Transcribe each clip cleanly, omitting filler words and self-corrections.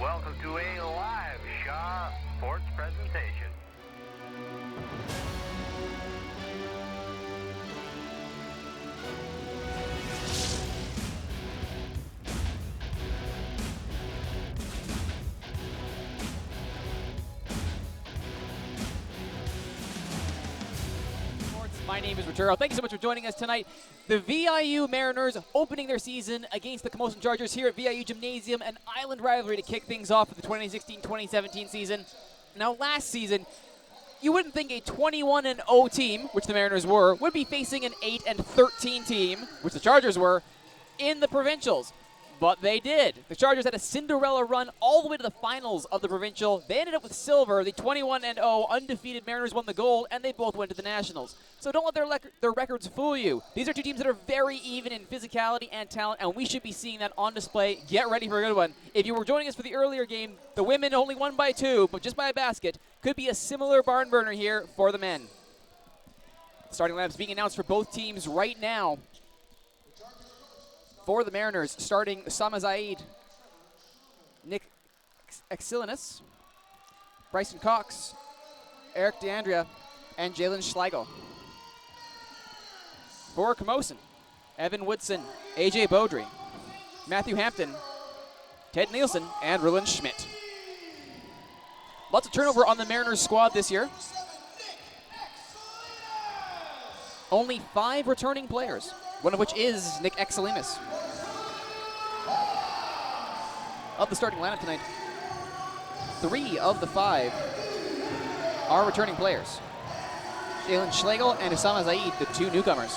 Welcome to a live Shaw Sports presentation. My name is Roturo. Thank you so much for joining us tonight. The VIU Mariners opening their season against the Camosun Chargers here at VIU Gymnasium, an island rivalry to kick things off for the 2016-2017 season. Now, last season, you wouldn't think a 21-0 team, which the Mariners were, would be facing an 8-13 team, which the Chargers were, in the provincials. But they did. The Chargers had a Cinderella run all the way to the finals of the provincial. They ended up with silver. The 21-0 undefeated Mariners won the gold, and they both went to the Nationals. So don't let their records fool you. These are two teams that are very even in physicality and talent, and we should be seeing that on display. Get ready for a good one. If you were joining us for the earlier game, the women only won by 2, but just by a basket. Could be a similar barn burner here for the men. Starting lineups being announced for both teams right now. For the Mariners, starting Sama Zaid, Nick Exilinis, Bryson Cox, Eric DeAndrea, and Jalen Schlegel. For Camosun, Evan Woodson, AJ Beaudry, Matthew Hampton, Ted Nielsen, and Rulen Schmidt. Lots of turnover on the Mariners squad this year. Only 5 returning players, one of which is Nick Exilinis. Of the starting lineup tonight, 3 of the 5 are returning players. Jalen Schlegel and Usama Zaid, the 2 newcomers.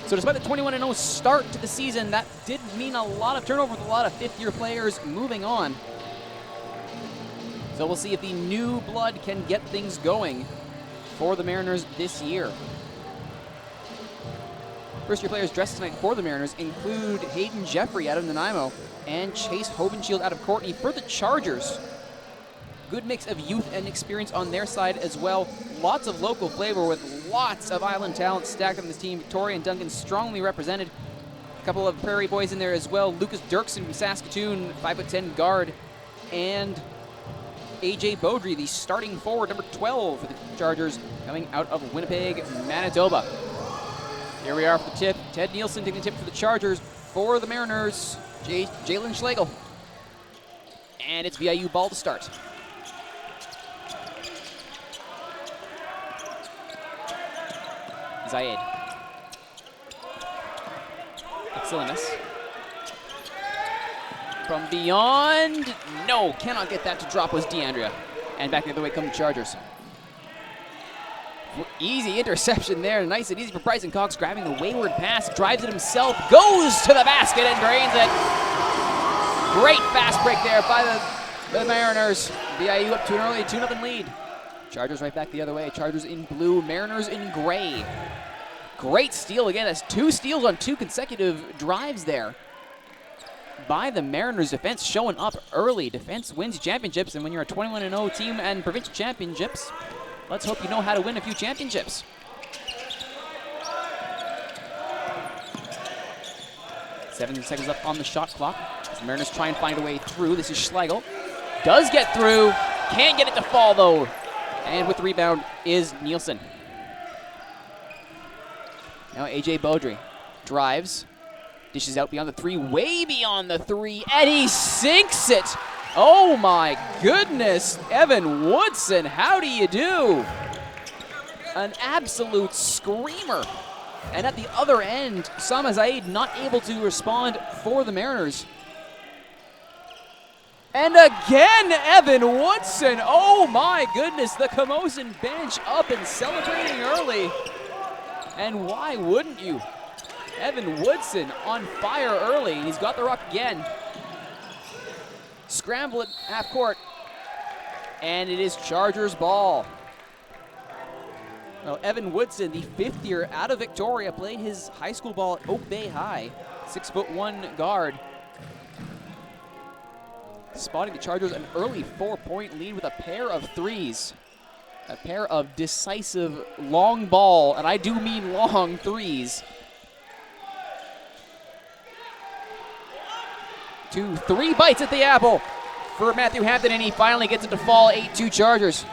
So despite the 21-0 start to the season, that did mean a lot of turnover with a lot of fifth-year players moving on. So we'll see if the new blood can get things going for the Mariners this year. First-year players dressed tonight for the Mariners include Hayden Jeffrey out of Nanaimo and Chase Hovenshield out of Courtney. For the Chargers, good mix of youth and experience on their side as well. Lots of local flavor with lots of island talent stacked on this team. Victoria and Duncan strongly represented. A couple of Prairie boys in there as well. Lucas Dirksen from Saskatoon, 5'10" guard, and AJ Beaudry, the starting forward, number 12 for the Chargers, coming out of Winnipeg, Manitoba. Here we are for the tip. Ted Nielsen taking the tip for the Chargers. For the Mariners, Jalen Schlegel. And it's VIU ball to start. Zayed. Exilinis. From beyond. No, cannot get that to drop, was DeAndrea. And back the other way come the Chargers. Easy interception there. Nice and easy for Bryson Cox, grabbing the wayward pass, drives it himself, goes to the basket and drains it. Great fast break there by the Mariners. VIU up to an early 2-0 lead. Chargers right back the other way. Chargers in blue, Mariners in gray. Great steal again. That's 2 steals on 2 consecutive drives there by the Mariners defense, showing up early. Defense wins championships, and when you're a 21-0 team and provincial championships, let's hope you know how to win a few championships. Seven seconds up on the shot clock. As the Mariners try and find a way through. This is Schlegel. Does get through. Can't get it to fall, though. And with the rebound is Nielsen. Now AJ Beaudry drives. Dishes out beyond the 3. Way beyond the 3. And he sinks it. Oh my goodness, Evan Woodson, how do you do? An absolute screamer. And at the other end, Sama Zaid not able to respond for the Mariners. And again, Evan Woodson. Oh my goodness, the Camosun bench up and celebrating early. And why wouldn't you? Evan Woodson on fire early. He's got the rock again. Scramble at half court. And it is Chargers ball. Well, Evan Woodson, the 5th year out of Victoria, played his high school ball at Oak Bay High. 6'1" guard. Spotting the Chargers an early 4-point lead with a pair of threes. A pair of decisive long ball, and I do mean long threes. 2, 3 bites at the apple for Matthew Hampton, and he finally gets it to fall. 8-2 Chargers.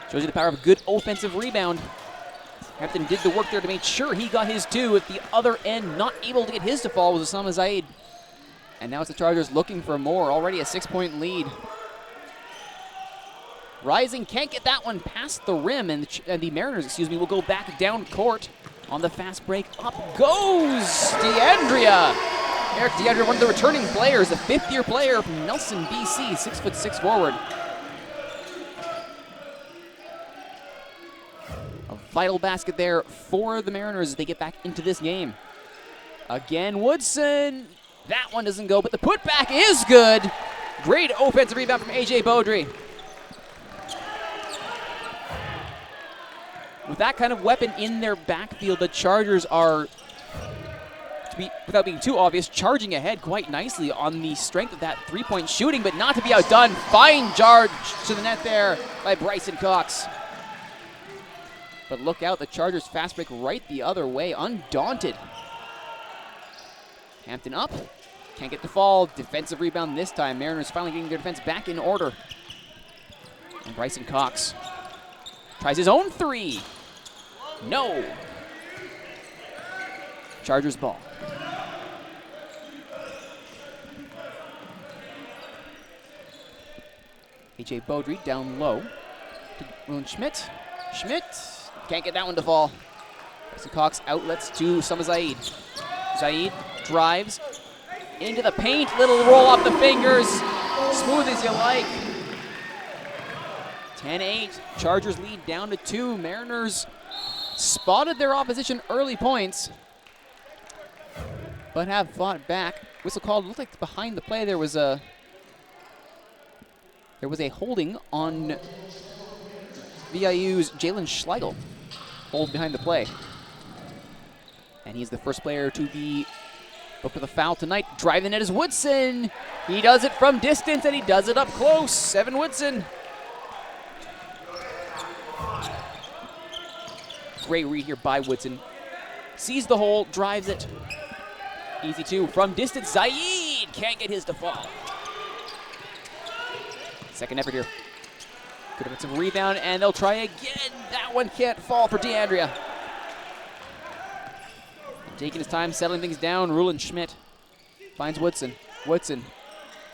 Shows you the power of a good offensive rebound. Hampton did the work there to make sure he got his 2. At the other end, not able to get his to fall, was Osama Zaid. And now it's the Chargers looking for more. Already a 6-point lead. Rising can't get that one past the rim, and the Mariners, will go back down court on the fast break. Up goes DeAndrea. Eric DeAndrea, one of the returning players, a fifth-year player from Nelson, BC, 6'6" forward. A vital basket there for the Mariners as they get back into this game. Again, Woodson. That one doesn't go, but the putback is good. Great offensive rebound from A.J. Beaudry. With that kind of weapon in their backfield, the Chargers are, without being too obvious, charging ahead quite nicely on the strength of that three-point shooting, but not to be outdone. Fine charge to the net there by Bryson Cox. But look out, the Chargers fast break right the other way, undaunted. Hampton up, can't get the fall. Defensive rebound this time. Mariners finally getting their defense back in order. And Bryson Cox tries his own 3. No. Chargers ball. A.J. Beaudry down low to Roland Schmidt. Schmidt can't get that one to fall. Bryson Cox outlets to Osama Zaid. Zaid drives into the paint. Little roll off the fingers. Smooth as you like. 10-8. Chargers lead down to 2. Mariners spotted their opposition early points, but have fought back. Whistle called. Looked like behind the play there was a holding on VIU's Jalen Schlegel. Hold behind the play. And he's the first player to be booked with a foul tonight. Driving it is Woodson. He does it from distance, and he does it up close. Evan Woodson. Great read here by Woodson. Sees the hole, drives it. Easy 2 from distance. Zaid can't get his to fall. Second effort here. Good offensive rebound, and they'll try again. That one can't fall for DeAndrea. Taking his time, settling things down. Roland Schmidt finds Woodson. Woodson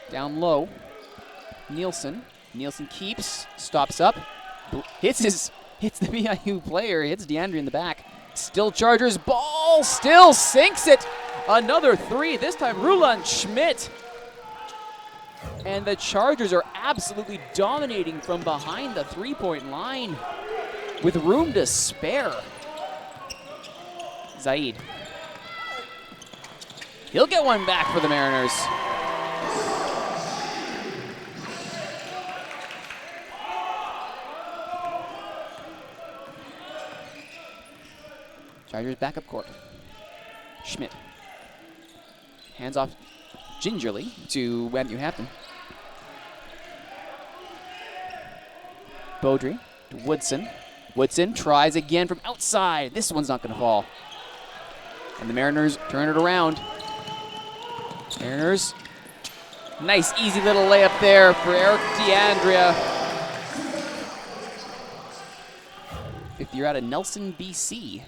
down low. Nielsen. Nielsen keeps, stops up, hits the VIU player, hits DeAndre in the back. Still Chargers ball, still sinks it. Another 3, this time Roland Schmidt. And the Chargers are absolutely dominating from behind the three-point line with room to spare. Zaid. He'll get one back for the Mariners. Chargers back up court. Schmidt. Hands off gingerly to Matthew Hampton. Beaudry to Woodson. Woodson tries again from outside. This one's not going to fall. And the Mariners turn it around. Mariners. Nice, easy little layup there for Eric DeAndrea. Fifth year out of Nelson, BC.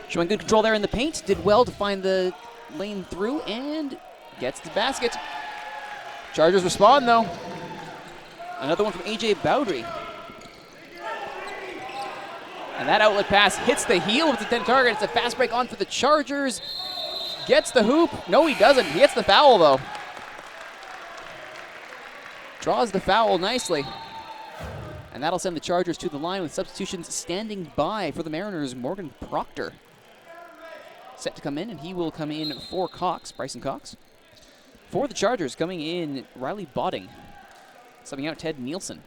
Showing good control there in the paint. Did well to find the lane through and gets the basket. Chargers respond though. Another one from A.J. Beaudry. And that outlet pass hits the heel of the 10 target. It's a fast break on for the Chargers. Gets the hoop. No, he doesn't. He gets the foul though. Draws the foul nicely. And that'll send the Chargers to the line with substitutions standing by for the Mariners. Morgan Proctor set to come in, and he will come in for Cox, Bryson Cox. For the Chargers, coming in, Riley Botting. Subbing out Ted Nielsen.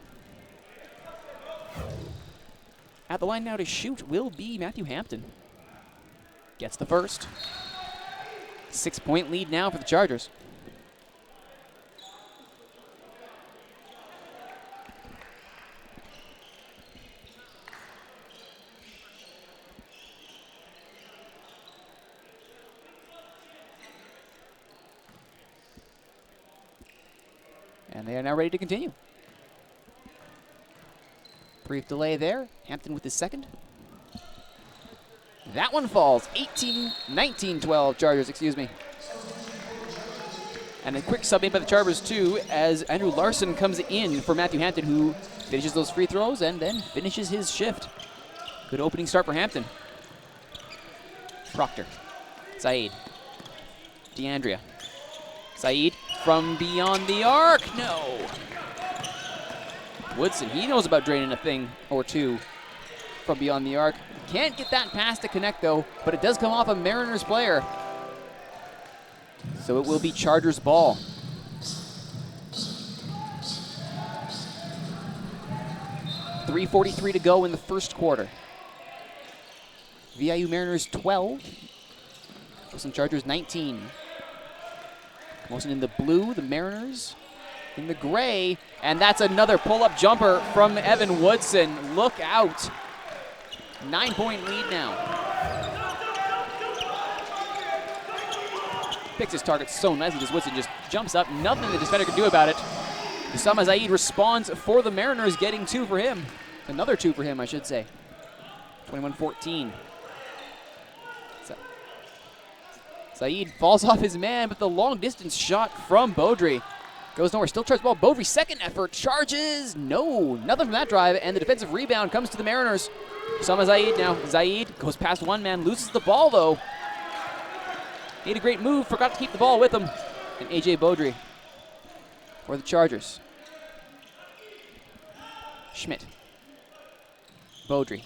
At the line now to shoot will be Matthew Hampton. Gets the first. 6-point lead now for the Chargers. And they are now ready to continue. Brief delay there. Hampton with his second. That one falls. 19-12 Chargers, excuse me. And a quick sub in by the Chargers too, as Andrew Larson comes in for Matthew Hampton, who finishes those free throws and then finishes his shift. Good opening start for Hampton. Proctor. Saeed. DeAndrea. Saeed from beyond the arc. No. Woodson, he knows about draining a thing or two from beyond the arc. Can't get that pass to connect though, but it does come off a Mariners player. So it will be Chargers ball. .343 to go in the first quarter. VIU Mariners 12. Camosun Chargers 19. Camosun in the blue, the Mariners in the gray. And that's another pull-up jumper from Evan Woodson. Look out. 9-point lead now. Picks his target so nicely because Woodson just jumps up. Nothing the defender can do about it. Usama Zaid responds for the Mariners, getting two for him. Another two for him, I should say. 21-14. Saeed falls off his man, but the long distance shot from Beaudry goes nowhere. Still charges the ball. Beaudry, second effort, charges. No, nothing from that drive, and the defensive rebound comes to the Mariners. Usama Zaid now. Zaid goes past one man, loses the ball though. Made a great move, forgot to keep the ball with him. And AJ Beaudry for the Chargers. Schmidt. Beaudry.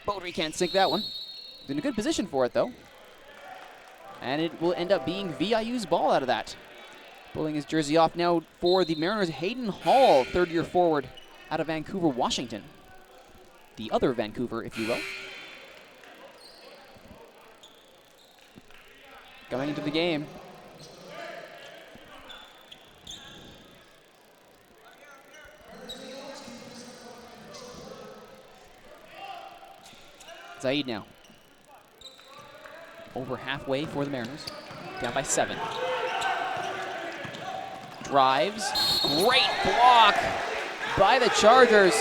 Beaudry can't sink that one. He's in a good position for it though. And it will end up being VIU's ball out of that. Pulling his jersey off now for the Mariners, Hayden Hall, third-year forward out of Vancouver, Washington. The other Vancouver, if you will. Going into the game. Zaid now. Over halfway for the Mariners. Down by 7. Drives. Great block by the Chargers.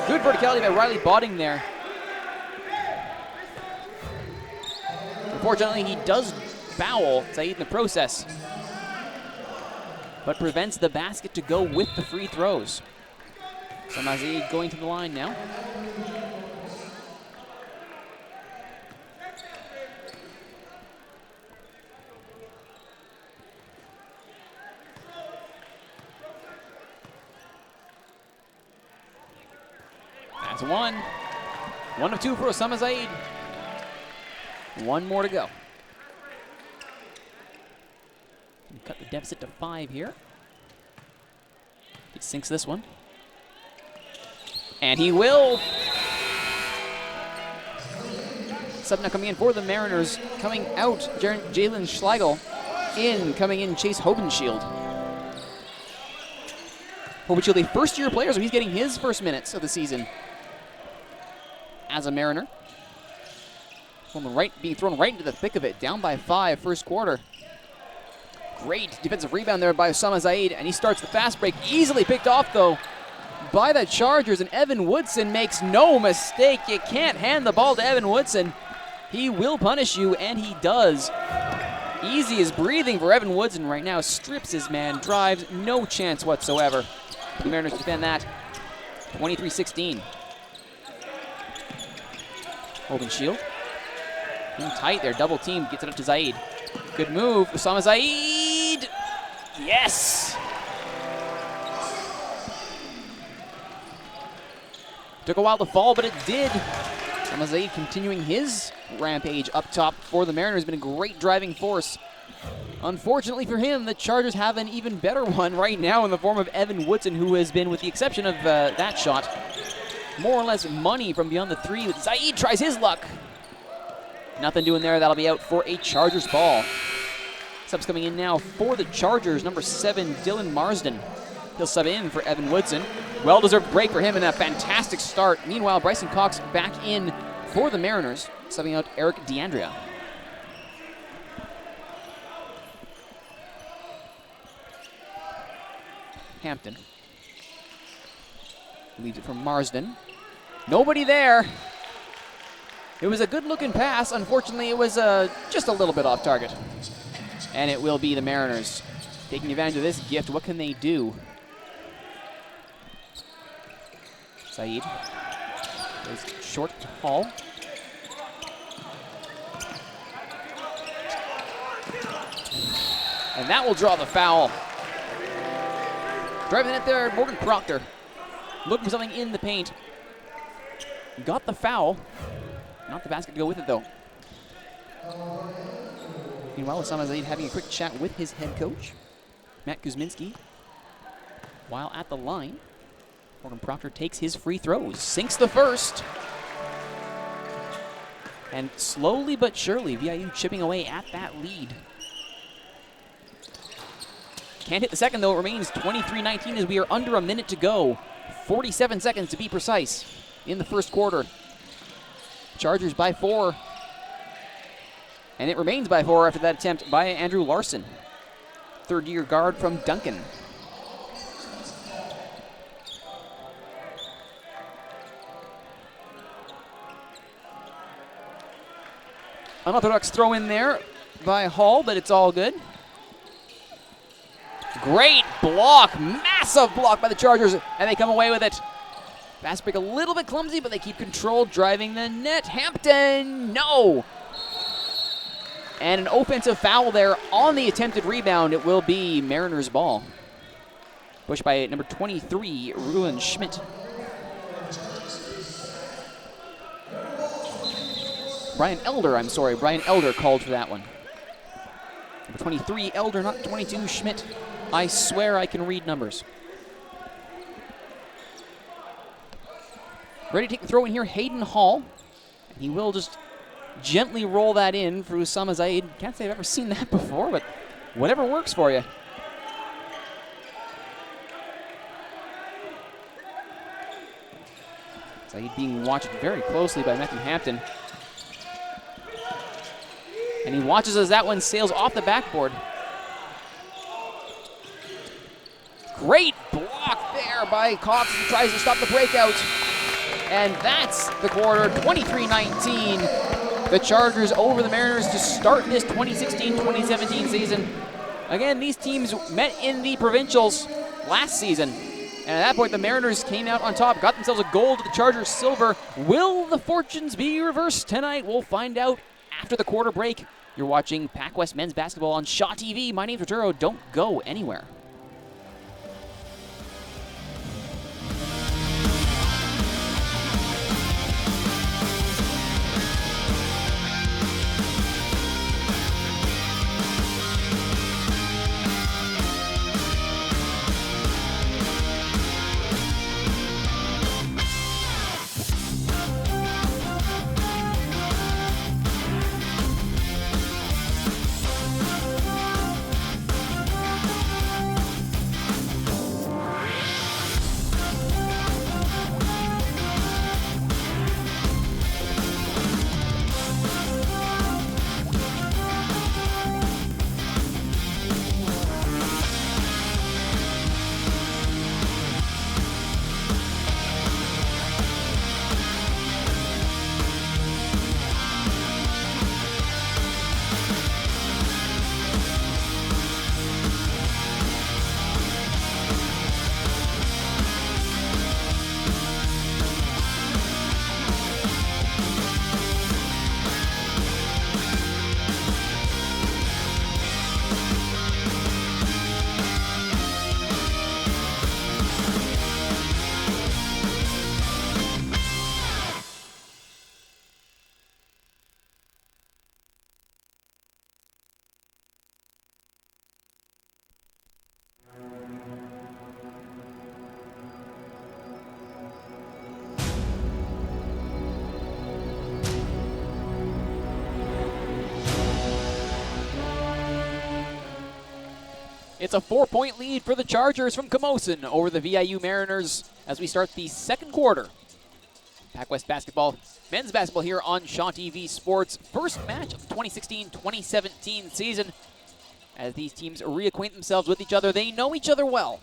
Good verticality by Riley Botting there. Unfortunately, he does foul Zaid in the process, but prevents the basket to go with the free throws. So Zaid going to the line now. That's one. 1 of 2 for Usama Zaid. One more to go. Cut the deficit to 5 here. He sinks this one. And he will. Sub now coming in for the Mariners. Coming out, Jalen Schlegel. Coming in, Chase Hobenshield. Hobenshield, a first-year player, so he's getting his first minutes of the season as a Mariner. Being thrown right into the thick of it, down by 5, first quarter. Great defensive rebound there by Usama Zaid, and he starts the fast break. Easily picked off, though, by the Chargers, and Evan Woodson makes no mistake. You can't hand the ball to Evan Woodson. He will punish you, and he does. Easy as breathing for Evan Woodson right now. Strips his man, drives, no chance whatsoever. The Mariners defend that. 23-16. Hobenshield. In tight there, double team, gets it up to Zaid. Good move, Usama Zaid! Yes! Took a while to fall, but it did. Usama Zaid continuing his rampage up top for the Mariners. Been a great driving force. Unfortunately for him, the Chargers have an even better one right now in the form of Evan Woodson, who has been, with the exception of that shot, more or less money from beyond the 3. Zaid tries his luck. Nothing doing there. That'll be out for a Chargers ball. Subs coming in now for the Chargers. Number 7, Dylan Marsden. He'll sub in for Evan Woodson. Well-deserved break for him and a fantastic start. Meanwhile, Bryson Cox back in for the Mariners, subbing out Eric DeAndrea. Hampton. Leaves it from Marsden. Nobody there. It was a good-looking pass. Unfortunately, it was just a little bit off target. And it will be the Mariners taking advantage of this gift. What can they do? Saeed goes short to Hall. And that will draw the foul. Driving it there, Morgan Proctor. Looking for something in the paint. Got the foul. Not the basket to go with it, though. Meanwhile, Osama Zaid having a quick chat with his head coach, Matt Kuzminski. While at the line, Morgan Proctor takes his free throws, sinks the first. And slowly but surely, VIU chipping away at that lead. Can't hit the second, though. It remains 23-19 as we are under a minute to go. 47 seconds to be precise in the first quarter. Chargers by 4. And it remains by 4 after that attempt by Andrew Larson. Third-year guard from Duncan. Unorthodox throw in there by Hall, but it's all good. Great block, massive block by the Chargers, and they come away with it. Fast break a little bit clumsy, but they keep control, driving the net. Hampton, no! And an offensive foul there on the attempted rebound. It will be Mariners' ball. Pushed by number 23, Ruin Schmidt. Brian Elder called for that one. Number 23, Elder, not 22, Schmidt. I swear I can read numbers. Ready to take the throw in here, Hayden Hall. And he will just gently roll that in for Usama Zaid. Can't say I've ever seen that before, but whatever works for you. Zaid being watched very closely by Matthew Hampton. And he watches as that one sails off the backboard. Great block there by Cox. He tries to stop the breakout. And that's the quarter, 23-19. The Chargers over the Mariners to start this 2016-2017 season. Again, these teams met in the provincials last season. And at that point, the Mariners came out on top, got themselves a gold to the Chargers silver. Will the fortunes be reversed tonight? We'll find out after the quarter break. You're watching PacWest Men's Basketball on Shaw TV. My name's Arturo. Don't go anywhere. It's a 4-point lead for the Chargers from Camosun over the VIU Mariners as we start the second quarter. PacWest basketball, men's basketball here on Shaw TV Sports. First match of the 2016-2017 season as these teams reacquaint themselves with each other. They know each other well.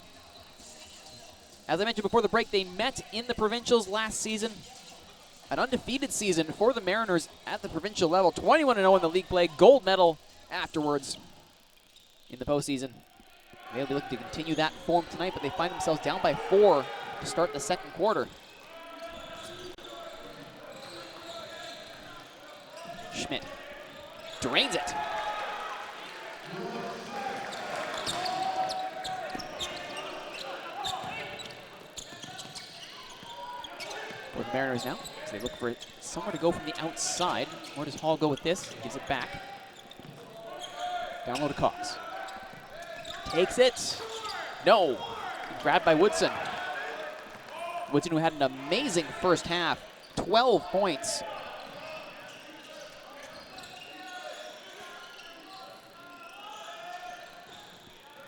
As I mentioned before the break, they met in the provincials last season. An undefeated season for the Mariners at the provincial level. 21-0 in the league play. Gold medal afterwards in the postseason. They'll be looking to continue that form tonight, but they find themselves down by 4 to start the second quarter. Schmidt drains it. For the Mariners now, as they look for somewhere to go from the outside. Where does Hall go with this? Gives it back. Down low to Cox. Takes it. No. Grabbed by Woodson. Woodson, who had an amazing first half. 12 points.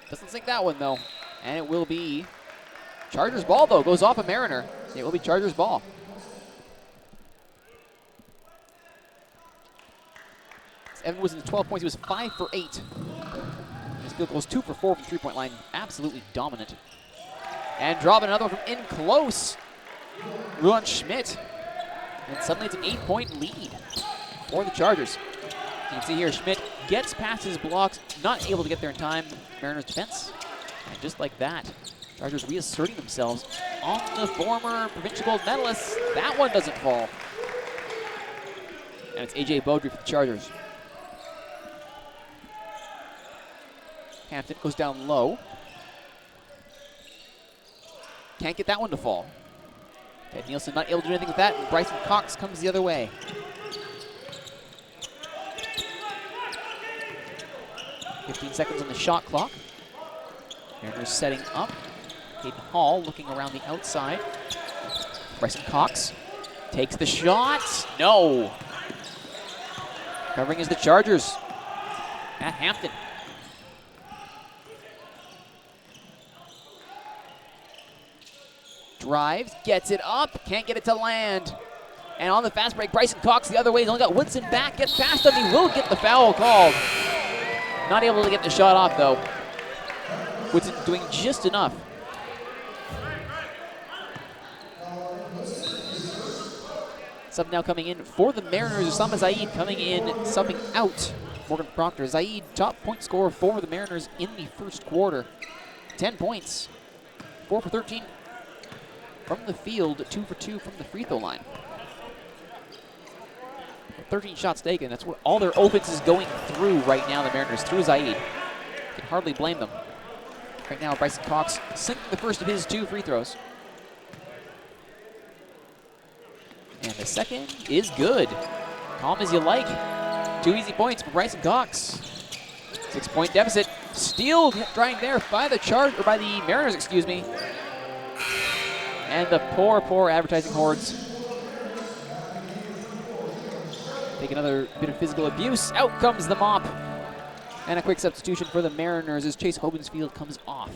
Doesn't sink that one, though. And it will be Chargers ball, though. Goes off a Mariner. It will be Chargers ball. Evan was in 12 points. He was 5 for 8. His field goal was 2 for 4 from three-point line. Absolutely dominant. And dropping another one from in close. Ruan Schmidt. And suddenly it's an 8-point lead for the Chargers. You can see here, Schmidt gets past his blocks, not able to get there in time. Mariners defense. And just like that, Chargers reasserting themselves on the former provincial gold medalists. That one doesn't fall. And it's A.J. Beaudry for the Chargers. Hampton goes down low. Can't get that one to fall. Ted Nielsen not able to do anything with that, and Bryson Cox comes the other way. .15 seconds on the shot clock. Mariners setting up. Hayden Hall looking around the outside. Bryson Cox takes the shot. No. Covering is the Chargers. Matt Hampton. Drives, gets it up, can't get it to land. And on the fast break, Bryson Cox the other way. He's only got Woodson back, gets past him. He will get the foul called. Not able to get the shot off, though. Woodson doing just enough. Sub now coming in for the Mariners. Osama Zaid coming in, subbing out Morgan Proctor. Zaid, top point scorer for the Mariners in the first quarter. 10 points, 4 for 13 from the field, 2 for 2 from the free throw line. 13 shots taken. That's what all their offense is going through right now, the Mariners, through Zaid. Can hardly blame them. Right now, Bryson Cox sinking the first of his 2 free throws. And the second is good. Calm as you like. 2 easy points for Bryson Cox. 6-point deficit. Steal trying there by the Mariners, excuse me. And the poor advertising hordes. Take another bit of physical abuse. Out comes the mop. And a quick substitution for the Mariners as Chase Hobensfield comes off.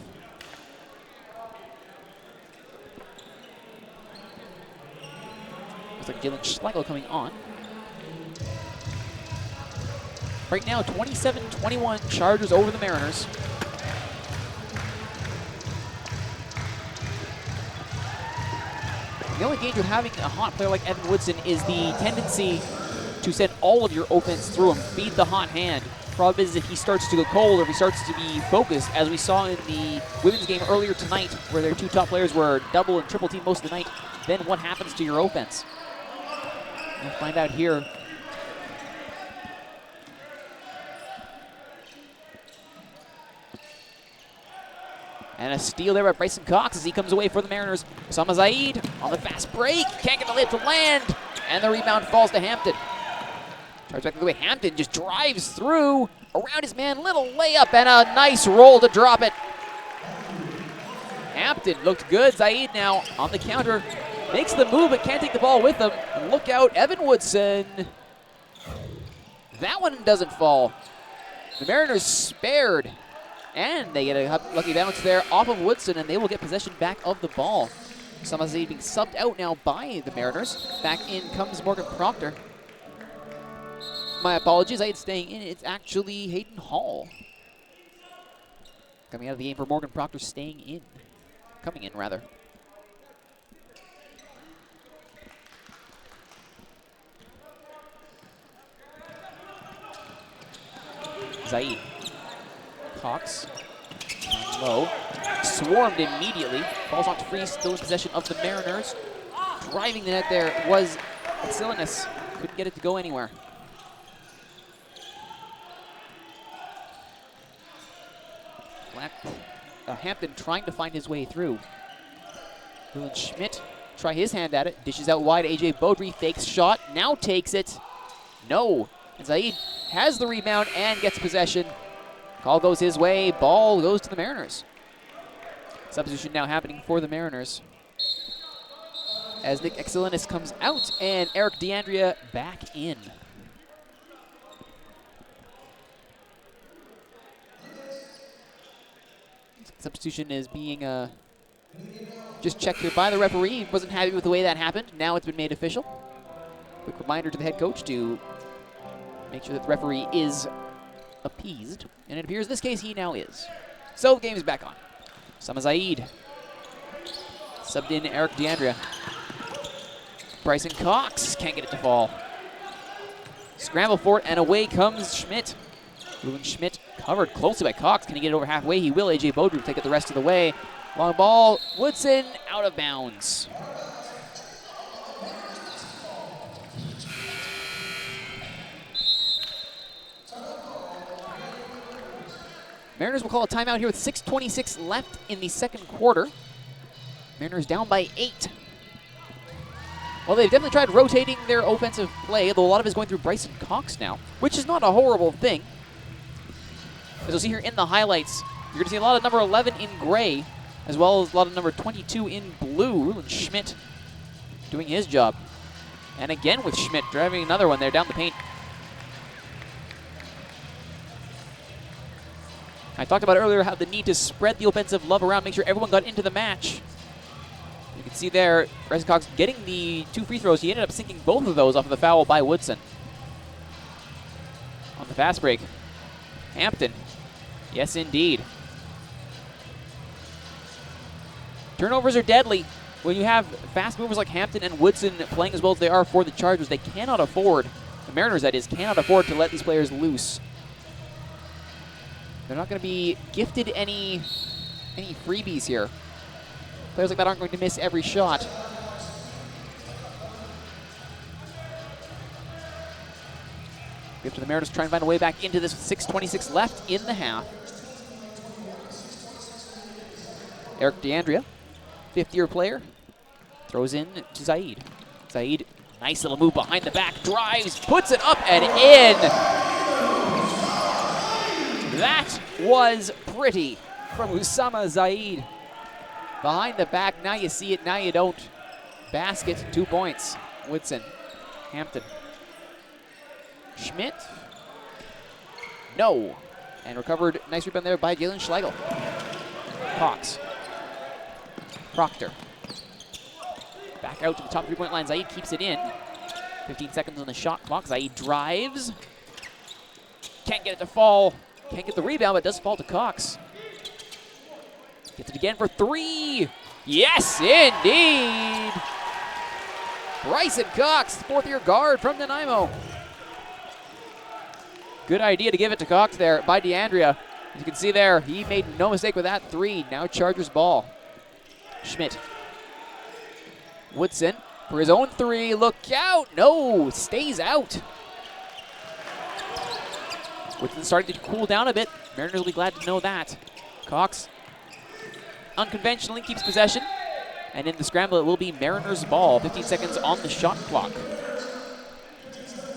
Looks like Jalen Schlegel coming on. Right now, 27-21 Chargers over the Mariners. The only danger of having a hot player like Evan Woodson is the tendency to send all of your offense through him, feed the hot hand. Problem is if he starts to go cold or if he starts to be focused, as we saw in the women's game earlier tonight, where their 2 top players were double and triple team most of the night, then what happens to your offense? We'll find out here. And a steal there by Bryson Cox as he comes away for the Mariners. Osama Zaid on the fast break. Can't get the layup to land. And the rebound falls to Hampton. Charge back the way. Hampton just drives through around his man. Little layup and a nice roll to drop it. Hampton looked good. Zaid now on the counter. Makes the move but can't take the ball with him. Look out, Evan Woodson. That one doesn't fall. The Mariners spared. And they get a lucky bounce there off of Woodson, and they will get possession back of the ball. Samazi being subbed out now by the Mariners. Back in comes Morgan Proctor. My apologies, I had staying in. It's actually Hayden Hall. Coming out of the game for Morgan Proctor, staying in. Coming in, rather. Zaid. Cox. Low. Swarmed immediately. Falls on to free, still in possession of the Mariners. Driving the net there was Exilinus. Couldn't get it to go anywhere. Hampton trying to find his way through. Dylan Schmidt try his hand at it. Dishes out wide. AJ Beaudry fakes shot. Now takes it. No. And Zaid has the rebound and gets possession. Call goes his way. Ball goes to the Mariners. Substitution now happening for the Mariners, as Nick Exilinus comes out and Eric DeAndrea back in. Substitution is being just checked here by the referee. He wasn't happy with the way that happened. Now it's been made official. Quick reminder to the head coach to make sure that the referee is appeased. And it appears in this case he now is. So the game is back on. Sama Zaid. Subbed in Eric DeAndrea. Bryson Cox can't get it to fall. Scramble for it, and away comes Schmidt. Ruben Schmidt covered closely by Cox. Can he get it over halfway? He will. AJ Beaudry will take it the rest of the way. Long ball. Woodson out of bounds. Mariners will call a timeout here with 6:26 left in the second quarter. Mariners down by 8. Well, they've definitely tried rotating their offensive play, though a lot of it is going through Bryson Cox now, which is not a horrible thing. As you'll see here in the highlights, you're going to see a lot of number 11 in gray, as well as a lot of number 22 in blue. Ruben Schmidt doing his job. And again with Schmidt driving another one there down the paint. I talked about earlier how the need to spread the offensive love around, make sure everyone got into the match. You can see there, Bryson Cox getting the 2 free throws. He ended up sinking both of those off of the foul by Woodson. On the fast break, Hampton. Yes, indeed. Turnovers are deadly. When you have fast movers like Hampton and Woodson playing as well as they are for the Chargers, they cannot afford, the Mariners that is, cannot afford to let these players loose. They're not going to be gifted any freebies here. Players like that aren't going to miss every shot. Give to the Mariners to try and find a way back into this with 6:26 left in the half. Eric DeAndrea, 5th-year player, throws in to Zaid. Zaid, nice little move behind the back, drives, puts it up and in. That was pretty from Usama Zaid. Behind the back, now you see it, now you don't. Basket, 2 points. Woodson, Hampton. Schmidt, no. And recovered, nice rebound there by Jalen Schlegel. Cox, Proctor. Back out to the top 3-point line, Zaid keeps it in. 15 seconds on the shot clock, Zaid drives. Can't get it to fall. Can't get the rebound, but does fall to Cox. Gets it again for 3. Yes, indeed. Bryson Cox, 4th-year guard from Nanaimo. Good idea to give it to Cox there by DeAndrea. As you can see there, he made no mistake with that 3. Now Chargers ball. Schmidt. Woodson for his own 3. Look out. No, stays out. Woodson starting to cool down a bit. Mariners will be glad to know that. Cox unconventionally keeps possession. And in the scramble, it will be Mariners ball. 15 seconds on the shot clock.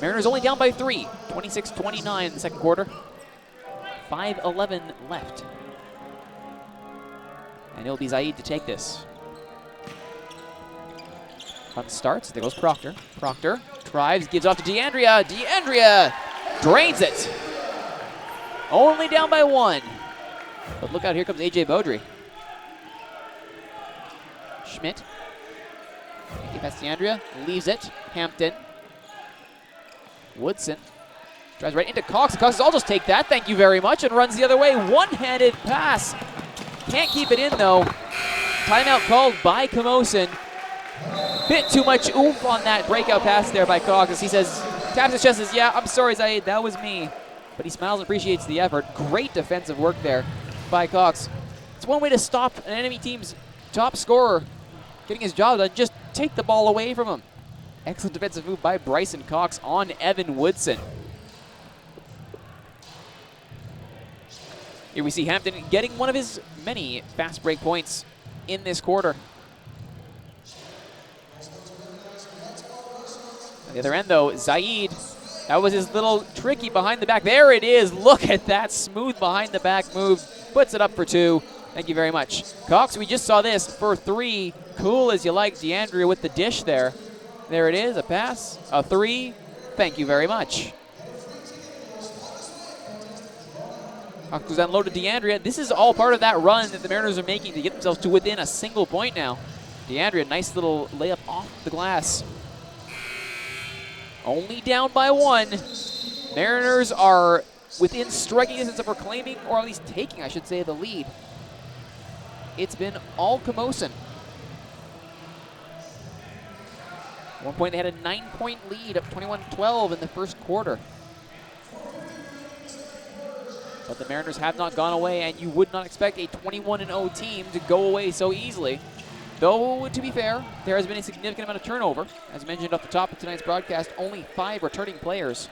Mariners only down by 3. 26-29 in the second quarter. 5:11 left. And it'll be Zaid to take this. Run starts. There goes Proctor. Proctor drives, gives off to DeAndrea. DeAndrea drains it. Only down by 1. But look out, here comes AJ Beaudry. Schmidt. Get past DeAndrea. Leaves it. Hampton. Woodson. Drives right into Cox. Cox says, I'll just take that, thank you very much, and runs the other way. One-handed pass. Can't keep it in, though. Timeout called by Camosun. Bit too much oomph on that breakout pass there by Cox, as he says, taps his chest, says, yeah, I'm sorry, Zaid, that was me. but he smiles and appreciates the effort. Great defensive work there by Cox. It's one way to stop an enemy team's top scorer getting his job done. Just take the ball away from him. Excellent defensive move by Bryson Cox on Evan Woodson. Here we see Hampton getting one of his many fast break points in this quarter. On the other end, though, Zaid, that was his little tricky behind the back. There it is. Look at that smooth behind the back move. Puts it up for 2. Thank you very much. Cox, we just saw this for 3. Cool as you like, DeAndrea with the dish there. There it is, a pass, a 3. Thank you very much. Cox goes down low to DeAndrea. This is all part of that run that the Mariners are making to get themselves to within a single point now. DeAndrea, nice little layup off the glass. Only down by 1. Mariners are within striking distance of reclaiming, or at least taking, I should say, the lead. It's been all Camosun. At one point, they had a 9-point lead up 21-12 in the first quarter. But the Mariners have not gone away, and you would not expect a 21-0 team to go away so easily. Though, to be fair, there has been a significant amount of turnover. As mentioned off the top of tonight's broadcast, only 5 returning players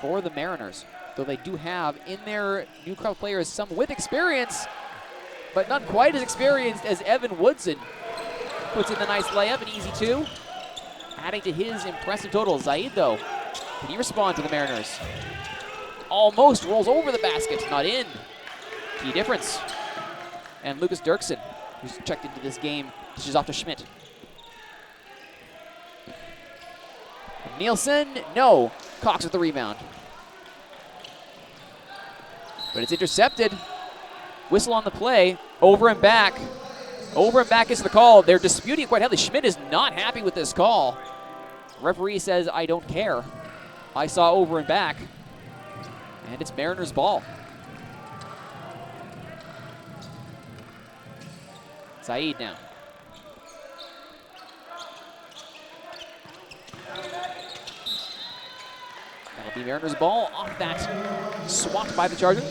for the Mariners. Though they do have in their new crowd players some with experience, but not quite as experienced as Evan Woodson. Puts in the nice layup, an easy 2. Adding to his impressive total. Zaid, though, can he respond to the Mariners? Almost rolls over the basket, not in. Key difference. And Lucas Dirksen, who's checked into this game, dishes off to Schmidt. Nielsen, no. Cox with the rebound. But it's intercepted. Whistle on the play. Over and back. Over and back is the call. They're disputing quite heavily. Schmidt is not happy with this call. Referee says, I don't care. I saw over and back. And it's Mariners ball. Zaid now. That'll be Mariners ball off that swat by the Chargers.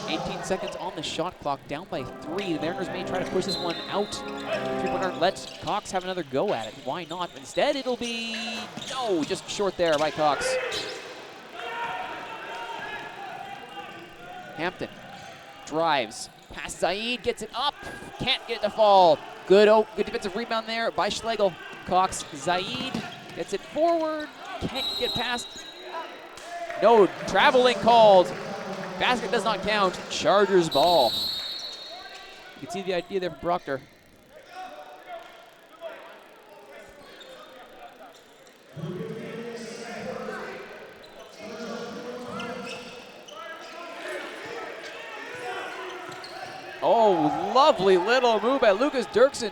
18 seconds on the shot clock, down by 3. The Mariners may try to push this one out. 3-pointer, let Cox have another go at it. Why not? Instead, it'll be, no, just short there by Cox. Hampton drives, past Zaid, gets it up, can't get it to fall. Good defensive rebound there by Schlegel. Cox, Zaid gets it forward, can't get past. No, traveling called. Basket does not count. Chargers ball. You can see the idea there from Proctor. Oh, lovely little move by Lucas Dirksen.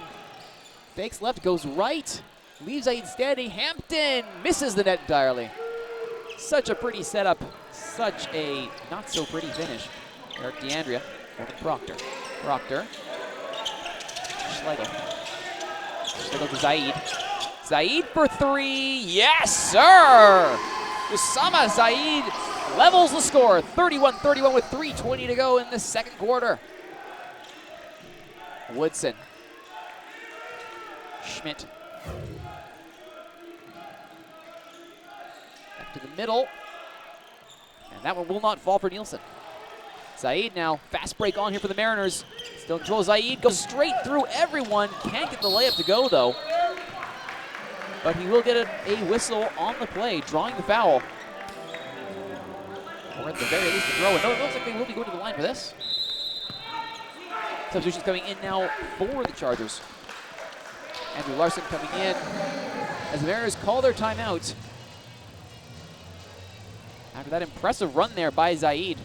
Fakes left, goes right. Leaves Zaid standing. Hampton misses the net entirely. Such a pretty setup. Such a not so pretty finish. Eric DeAndrea over Proctor. Proctor. Schlegel. Schlegel to Zaid. Zaid for 3. Yes, sir! Usama Zaid levels the score. 31-31 with 3:20 to go in the second quarter. Woodson. Schmidt. Back to the middle. And that one will not fall for Nielsen. Zaid now, fast break on here for the Mariners. Still control. Zaid goes straight through everyone. Can't get the layup to go, though. But he will get a whistle on the play, drawing the foul. Or at the very least, a throw. And no, it looks like they will be going to the line for this. Substitutions coming in now for the Chargers. Andrew Larson coming in as the Mariners call their timeout. After that impressive run there by Zaid.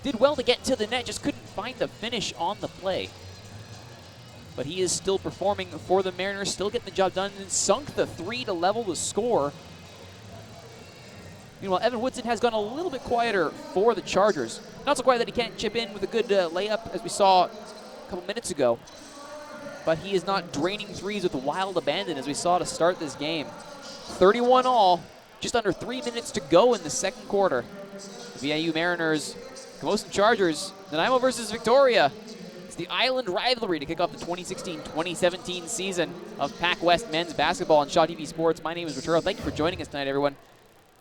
Did well to get to the net, just couldn't find the finish on the play. But he is still performing for the Mariners, still getting the job done, and sunk the 3 to level the score. Meanwhile, Evan Woodson has gone a little bit quieter for the Chargers. Not so quiet that he can't chip in with a good layup, as we saw a couple minutes ago. But he is not draining threes with wild abandon, as we saw to start this game. 31 all. just under 3 minutes to go in the second quarter. VIU Mariners, Camosun Chargers, Nanaimo versus Victoria. It's the Island rivalry to kick off the 2016-2017 season of PacWest men's basketball on Shaw TV Sports. My name is Richard. Thank you for joining us tonight, everyone.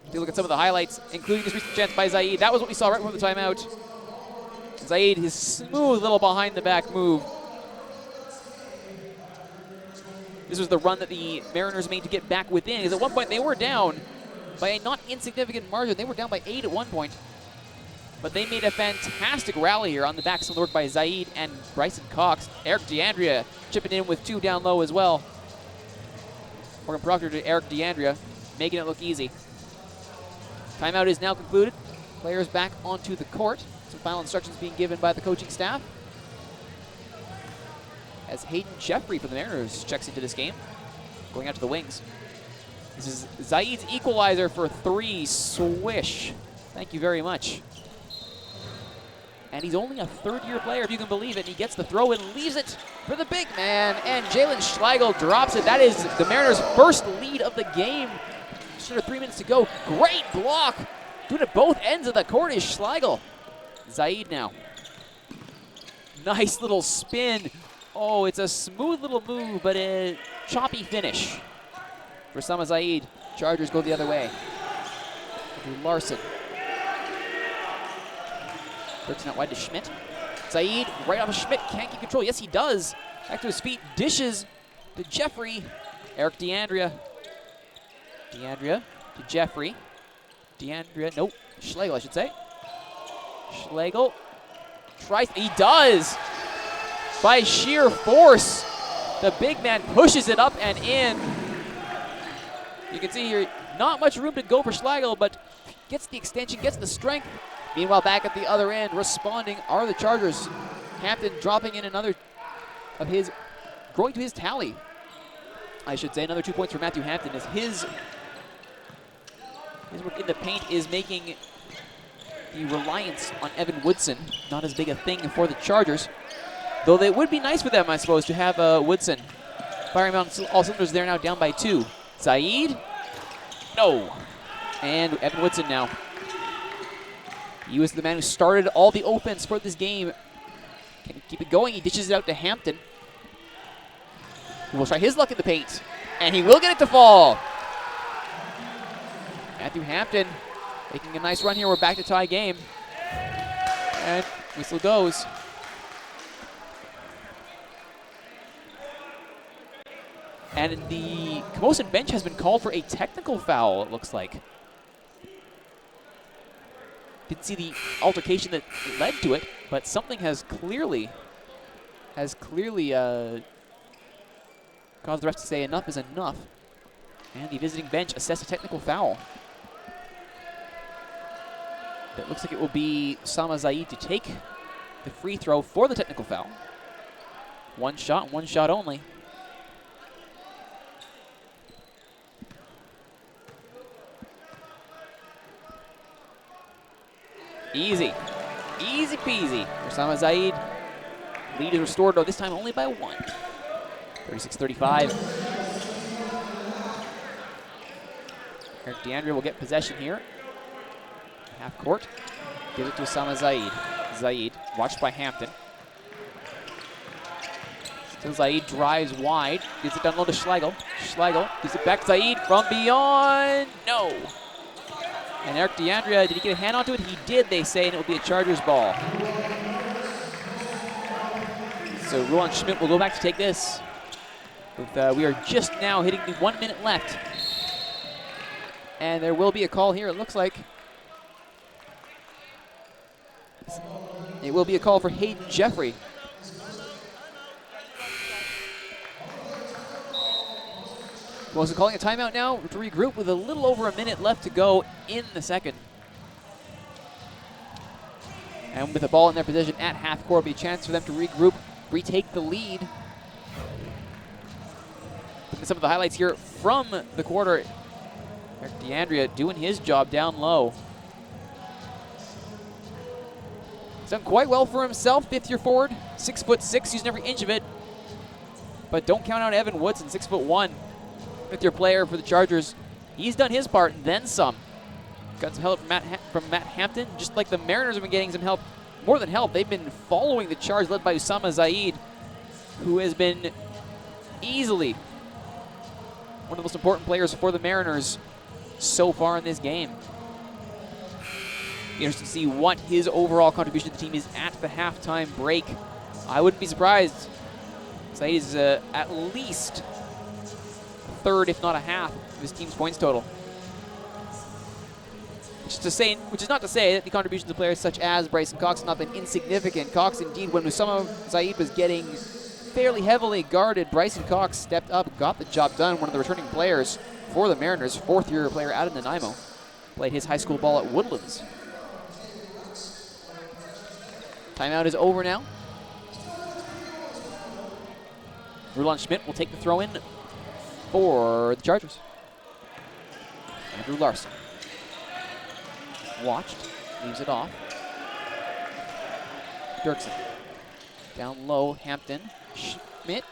Take a look at some of the highlights, including this recent chance by Zaid. That was what we saw right before the timeout. Zaid, his smooth little behind-the-back move. This was the run that the Mariners made to get back within, because at one point they were down by a not insignificant margin. They were down by 8 at one point. But they made a fantastic rally here on the back of the work by Zaid and Bryson Cox. Eric DeAndrea chipping in with 2 down low as well. Morgan Proctor to Eric DeAndrea, making it look easy. Timeout is now concluded. Players back onto the court. Some final instructions being given by the coaching staff. As Hayden Jeffrey for the Mariners checks into this game, going out to the wings. This is Zaid's equalizer for 3. Swish. Thank you very much. And he's only a third-year player, if you can believe it. And he gets the throw and leaves it for the big man. And Jalen Schlegel drops it. That is the Mariners' first lead of the game. Just under 3 minutes to go. Great block. Doing it both ends of the court is Schlegel. Zaid now. Nice little spin. Oh, it's a smooth little move, but a choppy finish for Sama Zaid. Chargers go the other way. Larson. Works out wide to Schmidt. Zaid right off of Schmidt. Can't keep control. Yes, he does. Back to his feet. Dishes to Jeffrey. Eric DeAndrea. DeAndrea to Jeffrey. DeAndrea. Nope. Schlegel, I should say. Schlegel. Tries. He does. By sheer force, the big man pushes it up and in. You can see here, not much room to go for Schlegel, but gets the extension, gets the strength. Meanwhile, back at the other end, responding are the Chargers. Hampton dropping in another of his, growing to his tally, I should say. Another 2 points for Matthew Hampton as his work in the paint is making the reliance on Evan Woodson not as big a thing for the Chargers. Though it would be nice for them, I suppose, to have Woodson firing on all cylinders. They're now down by 2. Zaid? No. And Evan Woodson now. He was the man who started all the offense for this game. Can he keep it going? He dishes it out to Hampton. He will try his luck in the paint. And he will get it to fall. Matthew Hampton making a nice run here. We're back to tie game. And whistle goes. And the Camosun bench has been called for a technical foul, it looks like. Didn't see the altercation that led to it, but something has clearly caused the refs to say enough is enough. And the visiting bench assessed a technical foul. It looks like it will be Sama Zaid to take the free throw for the technical foul. One shot only. Easy. Easy peasy for Sama Zaid. Lead is restored, though this time only by 1. 36-35. Eric DeAndrea will get possession here. Half court. Gives it to Sama Zaid. Zaid, watched by Hampton. Still Zaid drives wide. Gives it down low to Schlegel. Schlegel gives it back to Zaid from beyond. No. And Eric DeAndrea, did he get a hand onto it? He did, they say, and it will be a Chargers ball. So Roland Schmidt will go back to take this. We are just now hitting the 1 minute left. And there will be a call here, it looks like. It will be a call for Hayden Jeffrey. Well, so calling a timeout now to regroup with a little over a minute left to go in the second. And with the ball in their position at half court, will be a chance for them to regroup, retake the lead. Looking at some of the highlights here from the quarter. Eric DeAndrea doing his job down low. He's done quite well for himself, fifth-year forward, 6'6", using every inch of it. But don't count out Evan Woodson, 6'1". Fifth-year player for the Chargers. He's done his part and then some. Got some help from Matt Hampton, just like the Mariners have been getting some help. More than help, they've been following the charge led by Usama Zaid, who has been easily one of the most important players for the Mariners so far in this game. Interesting to see what his overall contribution to the team is at the halftime break. I wouldn't be surprised. Zaid is at least a third, if not a half, of his team's points total. Which is not to say that the contributions of players such as Bryson Cox have not been insignificant. Cox, indeed, when Usama Zaid was getting fairly heavily guarded, Bryson Cox stepped up, got the job done. One of the returning players for the Mariners, fourth-year player Adam Nanaimo, played his high school ball at Woodlands. Timeout is over now. Rulon Schmidt will take the throw in for the Chargers. Andrew Larson. Watched, leaves it off. Dirksen. Down low, Hampton. Schmidt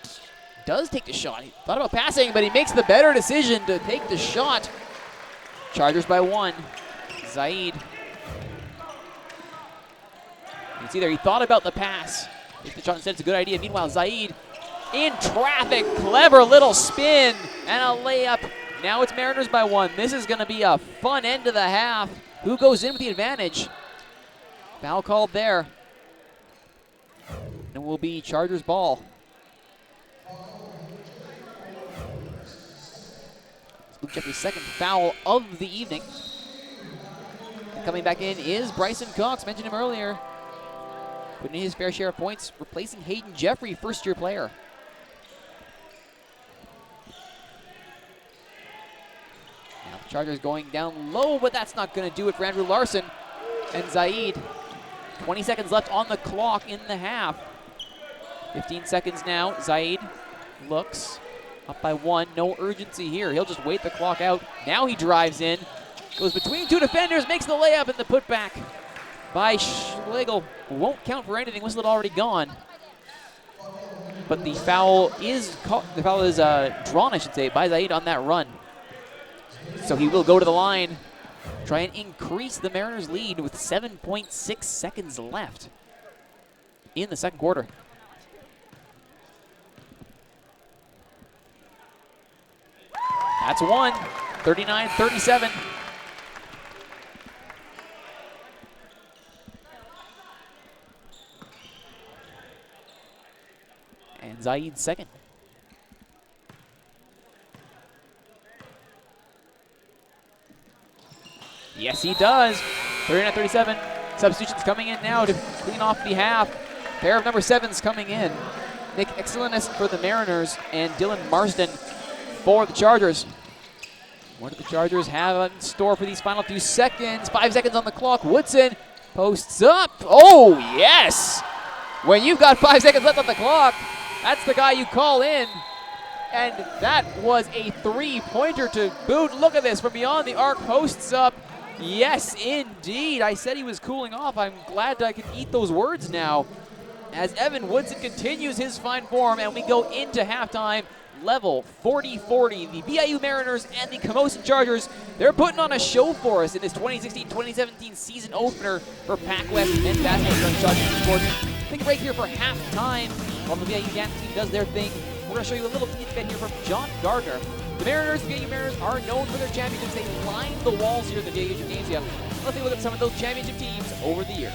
does take the shot. He thought about passing, but he makes the better decision to take the shot. Chargers by 1. Zaid. You can see there, he thought about the pass. Take the shot instead, it's a good idea. Meanwhile, Zaid in traffic. Clever little spin and a layup. Now it's Mariners by 1. This is going to be a fun end to the half. Who goes in with the advantage? Foul called there. And it will be Chargers ball. Luke Jeffrey's second foul of the evening. And coming back in is Bryson Cox. Mentioned him earlier. Putting in his fair share of points, replacing Hayden Jeffrey, first-year player. Now the Chargers going down low, but that's not going to do it for Andrew Larson and Zaid. 20 seconds left on the clock in the half. 15 seconds now. Zaid looks up by 1. No urgency here. He'll just wait the clock out. Now he drives in. Goes between 2 defenders, makes the layup, and the putback by Schlegel won't count for anything. Whistle had already gone. But the foul is drawn, I should say, by Zaid on that run. So he will go to the line, try and increase the Mariners' lead with 7.6 seconds left in the second quarter. That's one, 39-37. And Zaid second. Yes, he does. 39-37. Substitutions coming in now to clean off the half. Pair of number 7s coming in. Nick Excellenus for the Mariners and Dylan Marsden for the Chargers. What do the Chargers have in store for these final few seconds? 5 seconds on the clock. Woodson posts up. Oh, yes! When you've got 5 seconds left on the clock, that's the guy you call in. And that was a three-pointer to boot. Look at this from beyond the arc, posts up. Yes, indeed. I said he was cooling off. I'm glad I can eat those words now. As Evan Woodson continues his fine form, and we go into halftime level 40-40. The VIU Mariners and the Camosun Chargers, they're putting on a show for us in this 2016-2017 season opener for PacWest men's basketball. Take a break here for halftime while the VIU dance team does their thing. We're going to show you a little tidbit here from John Gardner. The Mariners, the VIU Mariners, are known for their championships. They line the walls here at the VIU Gymnasium. Let's take a look at some of those championship teams over the years.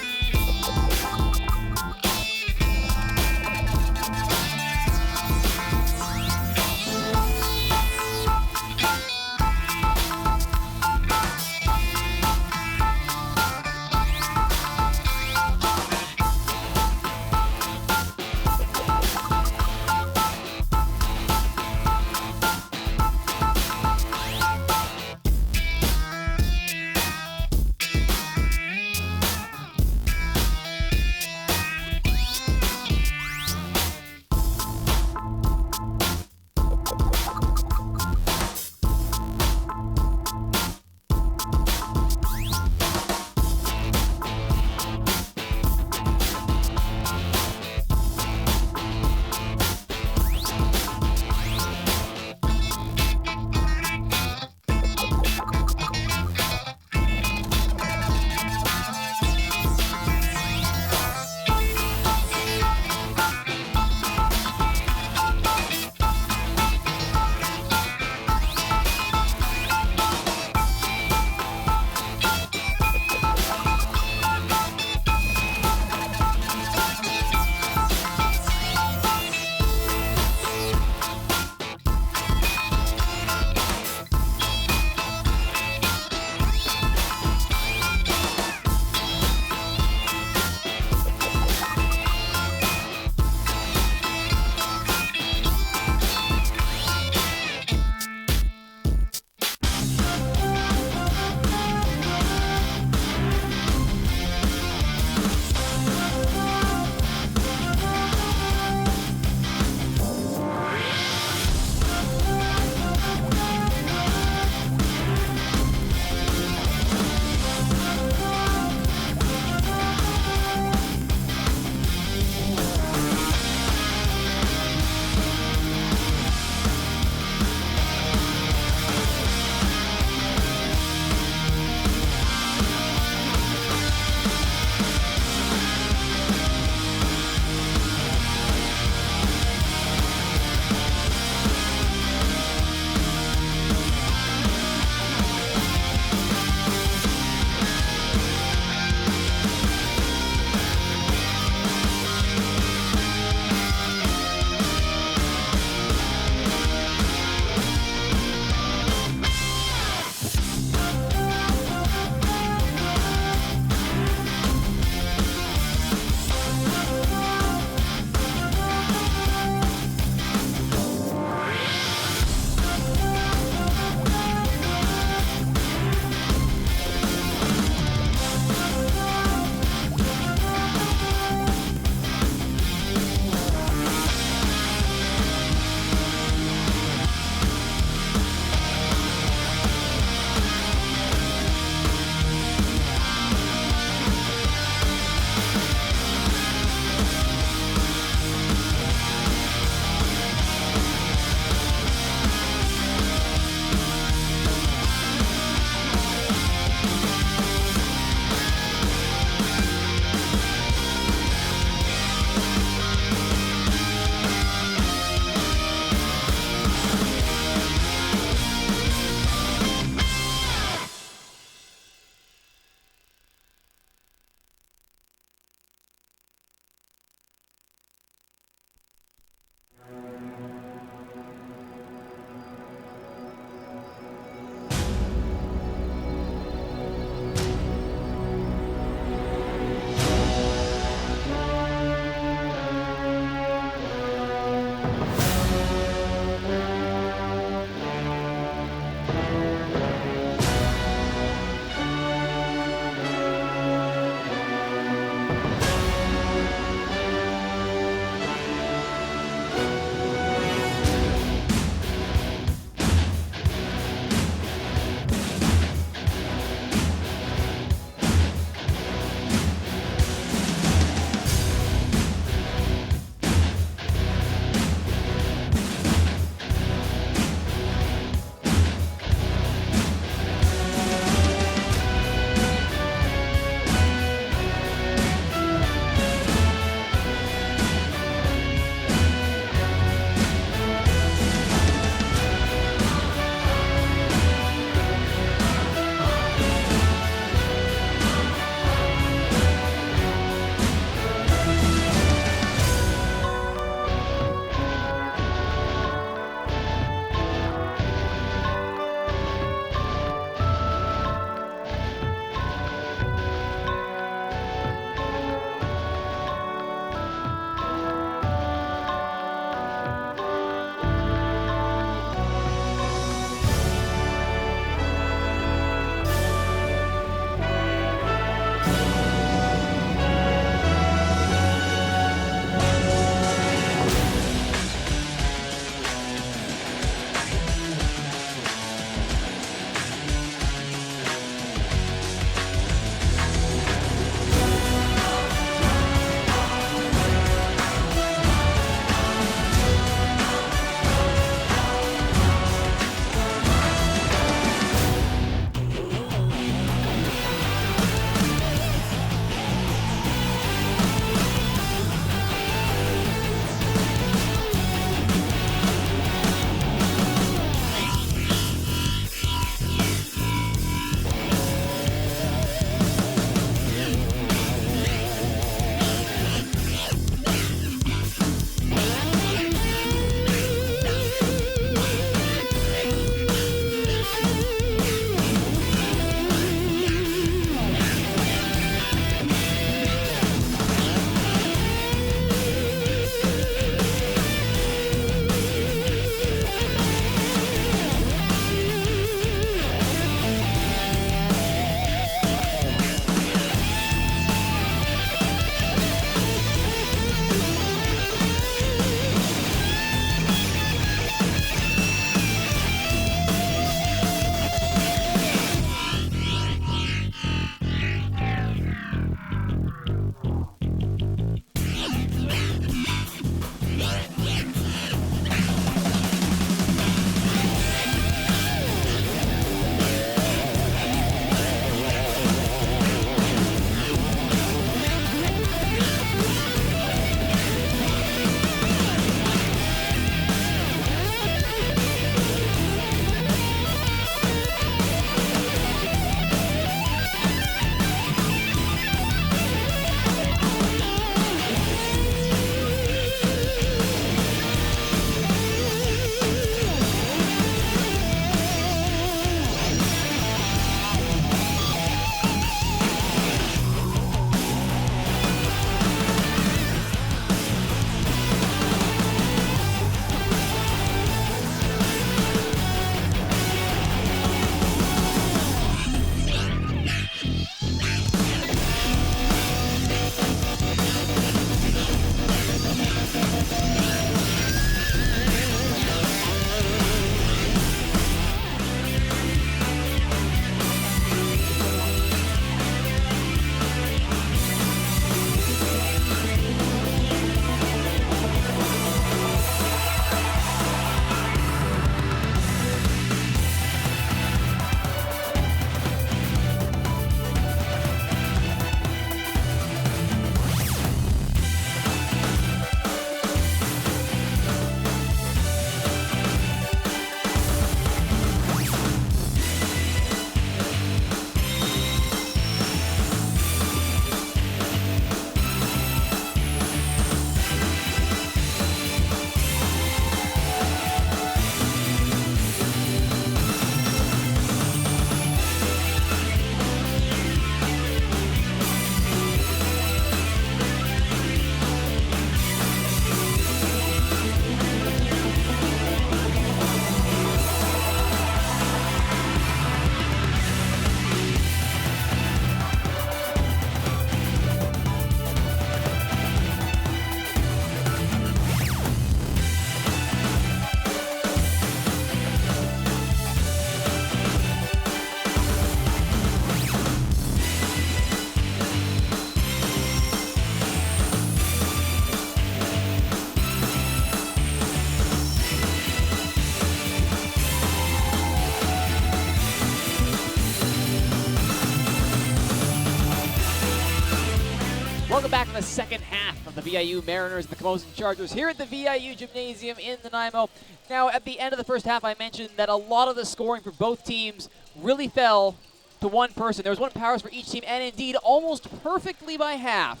Welcome back to the second half of the VIU Mariners and the Camosun Chargers here at the VIU Gymnasium in Nanaimo. Now, at the end of the first half, I mentioned that a lot of the scoring for both teams really fell to one person. There was one powers for each team, and indeed, almost perfectly by half,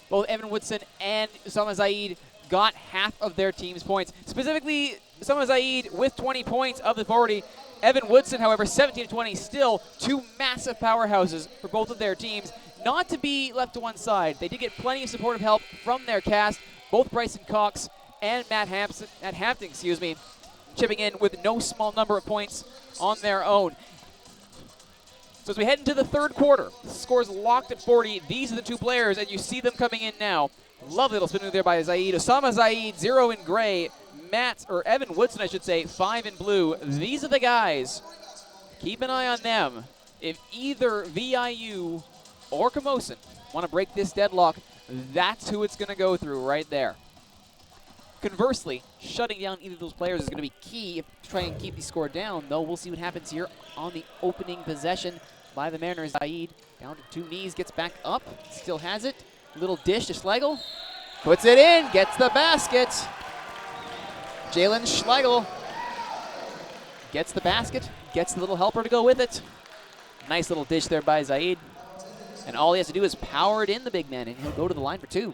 both Evan Woodson and Usama Zaid got half of their team's points. Specifically, Usama Zaid with 20 points of the 40. Evan Woodson, however, 17 to 20, still two massive powerhouses for both of their teams. Not to be left to one side. They did get plenty of supportive help from their cast, both Bryson Cox and Matt Hampton, chipping in with no small number of points on their own. So as we head into the third quarter, the score's locked at 40. These are the two players, and you see them coming in now. Lovely little spin move there by Zaid. Usama Zaid, 0 in gray. Evan Woodson, I should say, 5 in blue. These are the guys. Keep an eye on them. If either VIU or Camosun want to break this deadlock, that's who it's going to go through right there. Conversely, shutting down either of those players is going to be key to try and keep the score down, though we'll see what happens here on the opening possession by the Mariners. Zaid down to 2 knees, gets back up, still has it. Little dish to Schlegel, puts it in, gets the basket. Jalen Schlegel gets the basket, gets the little helper to go with it. Nice little dish there by Zaid. And all he has to do is power it in, the big man, and he'll go to the line for 2.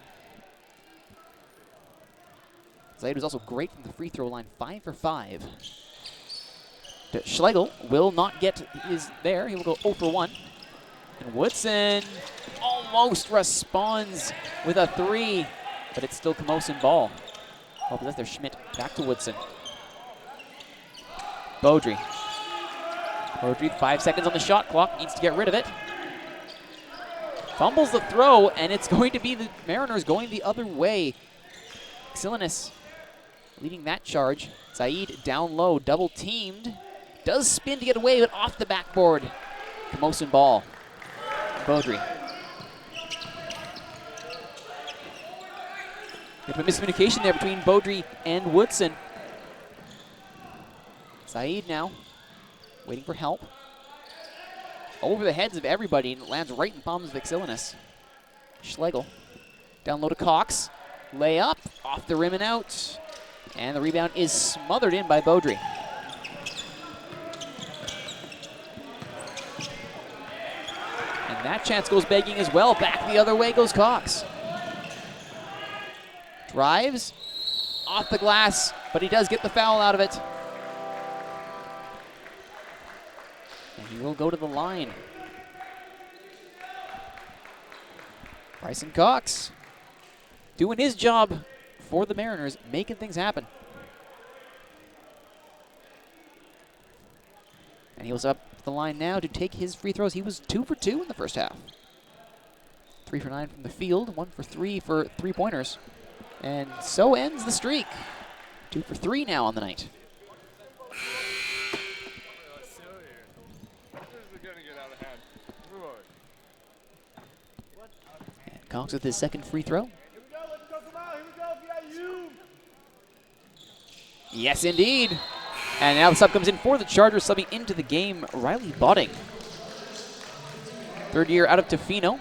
Zaid was also great from the free throw line, 5 for 5. Schlegel will not get his there. He will go 0 for 1. And Woodson almost responds with a 3, but it's still Camosun ball. Oh, but that's their Schmidt. Back to Woodson. Beaudry, 5 seconds on the shot clock, needs to get rid of it. Fumbles the throw, and it's going to be the Mariners going the other way. Xilinus leading that charge. Zaid down low, double teamed. Does spin to get away, but off the backboard. Camosun ball. Beaudry. Bit of a miscommunication there between Beaudry and Woodson. Zaid now waiting for help. Over the heads of everybody, and it lands right in the palms of Xilinus. Schlegel down low to Cox. Layup off the rim and out. And the rebound is smothered in by Beaudry. And that chance goes begging as well. Back the other way goes Cox. Drives off the glass, but he does get the foul out of it. And he will go to the line. Bryson Cox doing his job for the Mariners, making things happen. And he was up the line now to take his free throws. He was 2 for 2 in the first half. 3 for 9 from the field, 1 for 3 for 3-pointers. And so ends the streak. 2 for 3 now on the night. And Cox with his second free throw. Yes, indeed. And now the sub comes in for the Chargers, subbing into the game, Riley Botting. Third year out of Tofino.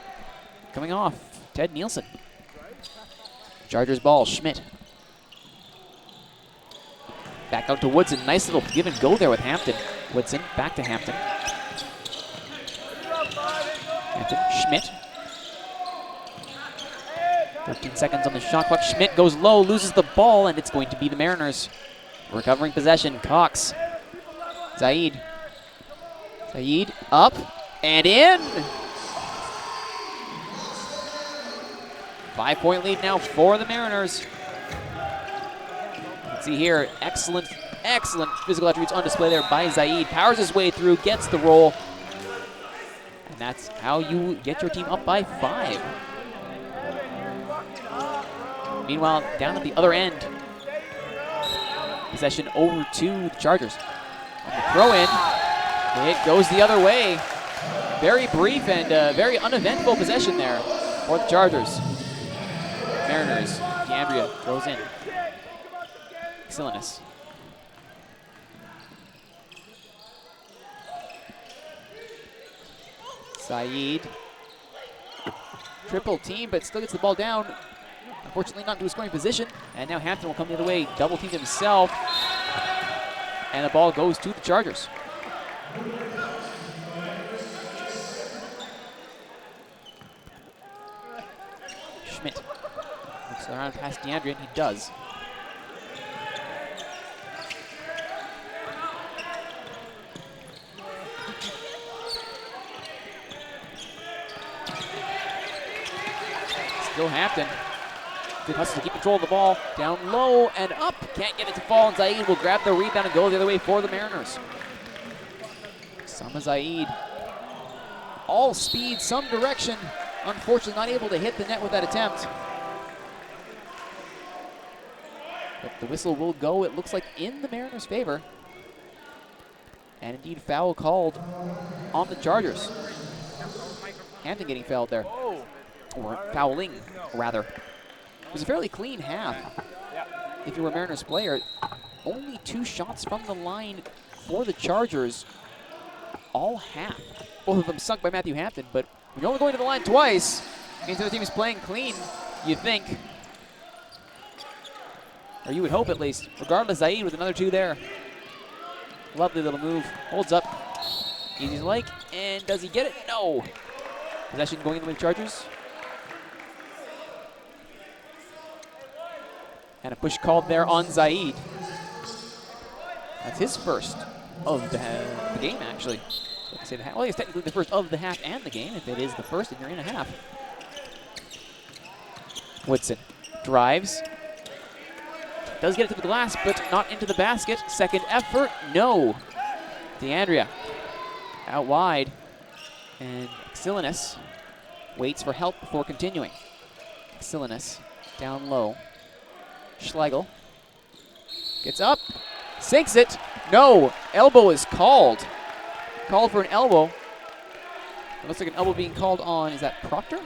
Coming off, Ted Nielsen. Chargers ball, Schmidt. Back out to Woodson. Nice little give and go there with Hampton. Woodson, back to Hampton. Hampton, Schmidt. 13 seconds on the shot clock. Schmidt goes low, loses the ball, and it's going to be the Mariners. Recovering possession, Cox. Zaid. Zaid up and in. 5-point lead now for the Mariners. Let's see here, excellent physical attributes on display there by Zaid. Powers his way through, gets the roll. And that's how you get your team up by 5. Meanwhile, down at the other end, possession over to the Chargers. On the throw in, it goes the other way. Very brief and very uneventful possession there for the Chargers. Mariners, D'Ambria throws in. Xilinus. Zaid triple team, but still gets the ball down. Unfortunately, not into a scoring position. And now Hampton will come the other way, double teamed himself. And the ball goes to the Chargers. Schmidt looks around past DeAndre, and he does. Still Hampton. Good hustle to keep control of the ball. Down low and up. Can't get it to fall, and Zaid will grab the rebound and go the other way for the Mariners. Sama Zaid. All speed, some direction. Unfortunately, not able to hit the net with that attempt. But the whistle will go, it looks like, in the Mariners' favor. And indeed, foul called on the Chargers. Hampton getting fouled there. Or fouling, rather. It was a fairly clean half. If you were a Mariners player, only 2 shots from the line for the Chargers all half. Both of them sunk by Matthew Hampton, but when you're only going to the line twice, means the other team is playing clean, you think. Or you would hope, at least. Regardless, Zaid with another 2 there. Lovely little move. Holds up. Easy as like. And does he get it? No. Possession going in the way of Chargers. And a push called there on Zaid. That's his first of the game, actually. Say the half. Well, it's technically the first of the half and the game. If it is the first, then you're in a half. Woodson drives. Does get it to the glass, but not into the basket. Second effort, no. DeAndrea out wide. And Xilinus waits for help before continuing. Xilinus down low. Schlegel gets up, sinks it. No, elbow is called. Called for an elbow. It looks like an elbow being called on, is that Proctor?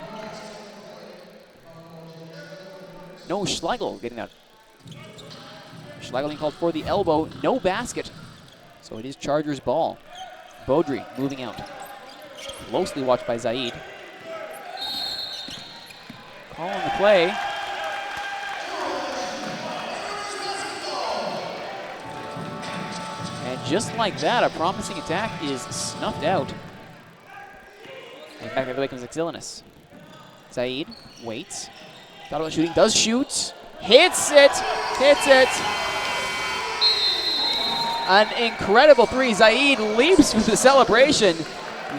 No, Schlegel getting out. Schlegel being called for the elbow, no basket. So it is Chargers ball. Beaudry moving out. Closely watched by Zaid. Call on the play. And just like that, a promising attack is snuffed out. And back the other way comes Xilinus. Zaid waits. Thought about shooting, does shoot. Hits it! Hits it! An incredible 3. Zaid leaps with the celebration.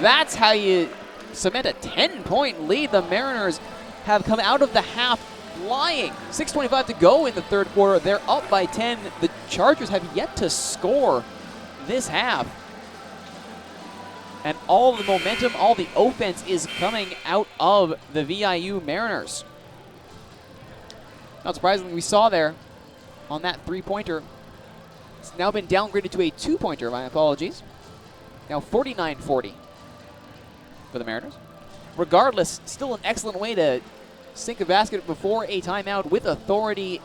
That's how you cement a 10-point lead. The Mariners have come out of the half flying. 6:25 to go in the third quarter. They're up by 10. The Chargers have yet to score this half. And all the momentum, all the offense is coming out of the VIU Mariners. Not surprisingly, we saw there on that 3-pointer. It's now been downgraded to a 2-pointer, my apologies. Now 49-40 for the Mariners. Regardless, still an excellent way to sink a basket before a timeout with authority.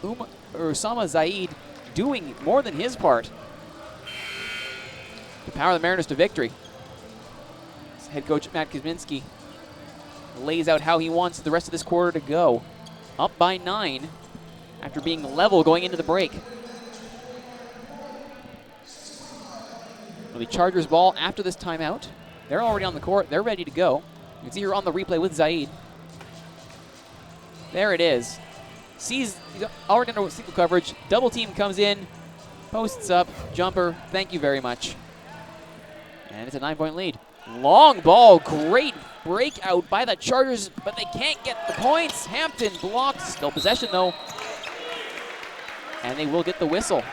Usama Zaid doing more than his part to power the Mariners to victory. Head coach Matt Kuzminski lays out how he wants the rest of this quarter to go. Up by 9 after being level going into the break. It'll be Chargers ball after this timeout. They're already on the court. They're ready to go. You can see here on the replay with Zaid. There it is. He's already under single coverage. Double team comes in. Posts up. Jumper. Thank you very much. And it's a 9-point lead. Long ball. Great breakout by the Chargers, but they can't get the points. Hampton blocked. Still possession, though. And they will get the whistle.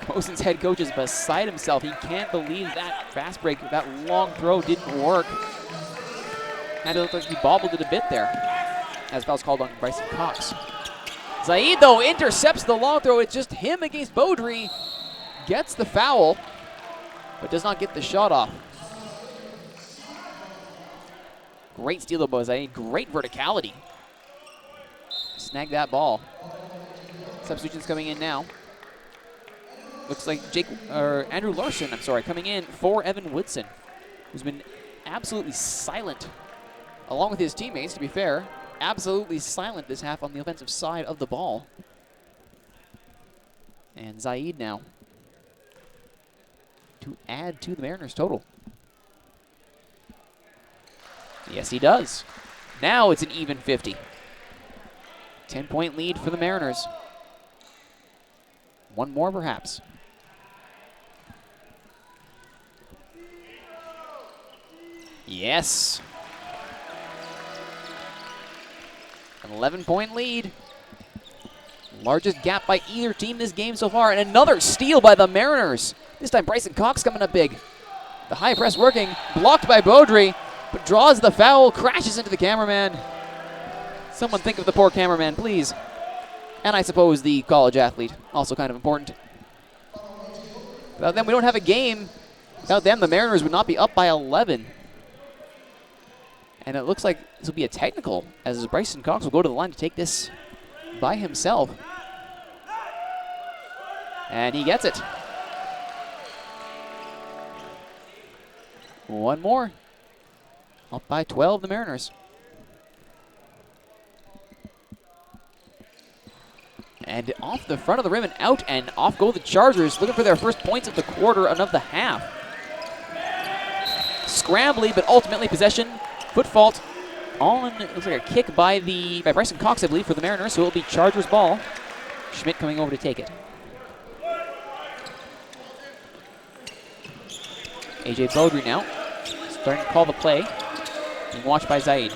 Camosun's head coach is beside himself. He can't believe that fast break, that long throw didn't work. Had to look like he bobbled it a bit there, as foul's called on Bryson Cox. Zaid, though, intercepts the long throw. It's just him against Beaudry. Gets the foul, but does not get the shot off. Great steal by Zaid. Great verticality. Snag that ball. Substitutions coming in now. Looks like Andrew Larson, coming in for Evan Woodson, who's been absolutely silent along with his teammates, to be fair, absolutely silent this half on the offensive side of the ball. And Zaid now to add to the Mariners' total. Yes, he does. Now it's an even 50. 10-point lead for the Mariners. One more, perhaps. Yes. An 11-point lead. Largest gap by either team this game so far. And another steal by the Mariners. This time Bryson Cox coming up big. The high press working. Blocked by Beaudry, but draws the foul. Crashes into the cameraman. Someone think of the poor cameraman, please. And I suppose the college athlete. Also kind of important. Without them, we don't have a game. Without them, the Mariners would not be up by 11. And it looks like this will be a technical, as Bryson Cox will go to the line to take this by himself. And he gets it. One more. Up by 12, the Mariners. And off the front of the rim and out, and off go the Chargers, looking for their first points of the quarter and of the half. Scrambly, but ultimately possession. Foot fault on, it looks like a kick by Bryson Cox, I believe, for the Mariners, so it'll be Chargers ball. Schmidt coming over to take it. AJ Beaudry now, starting to call the play. Being watched by Zaid.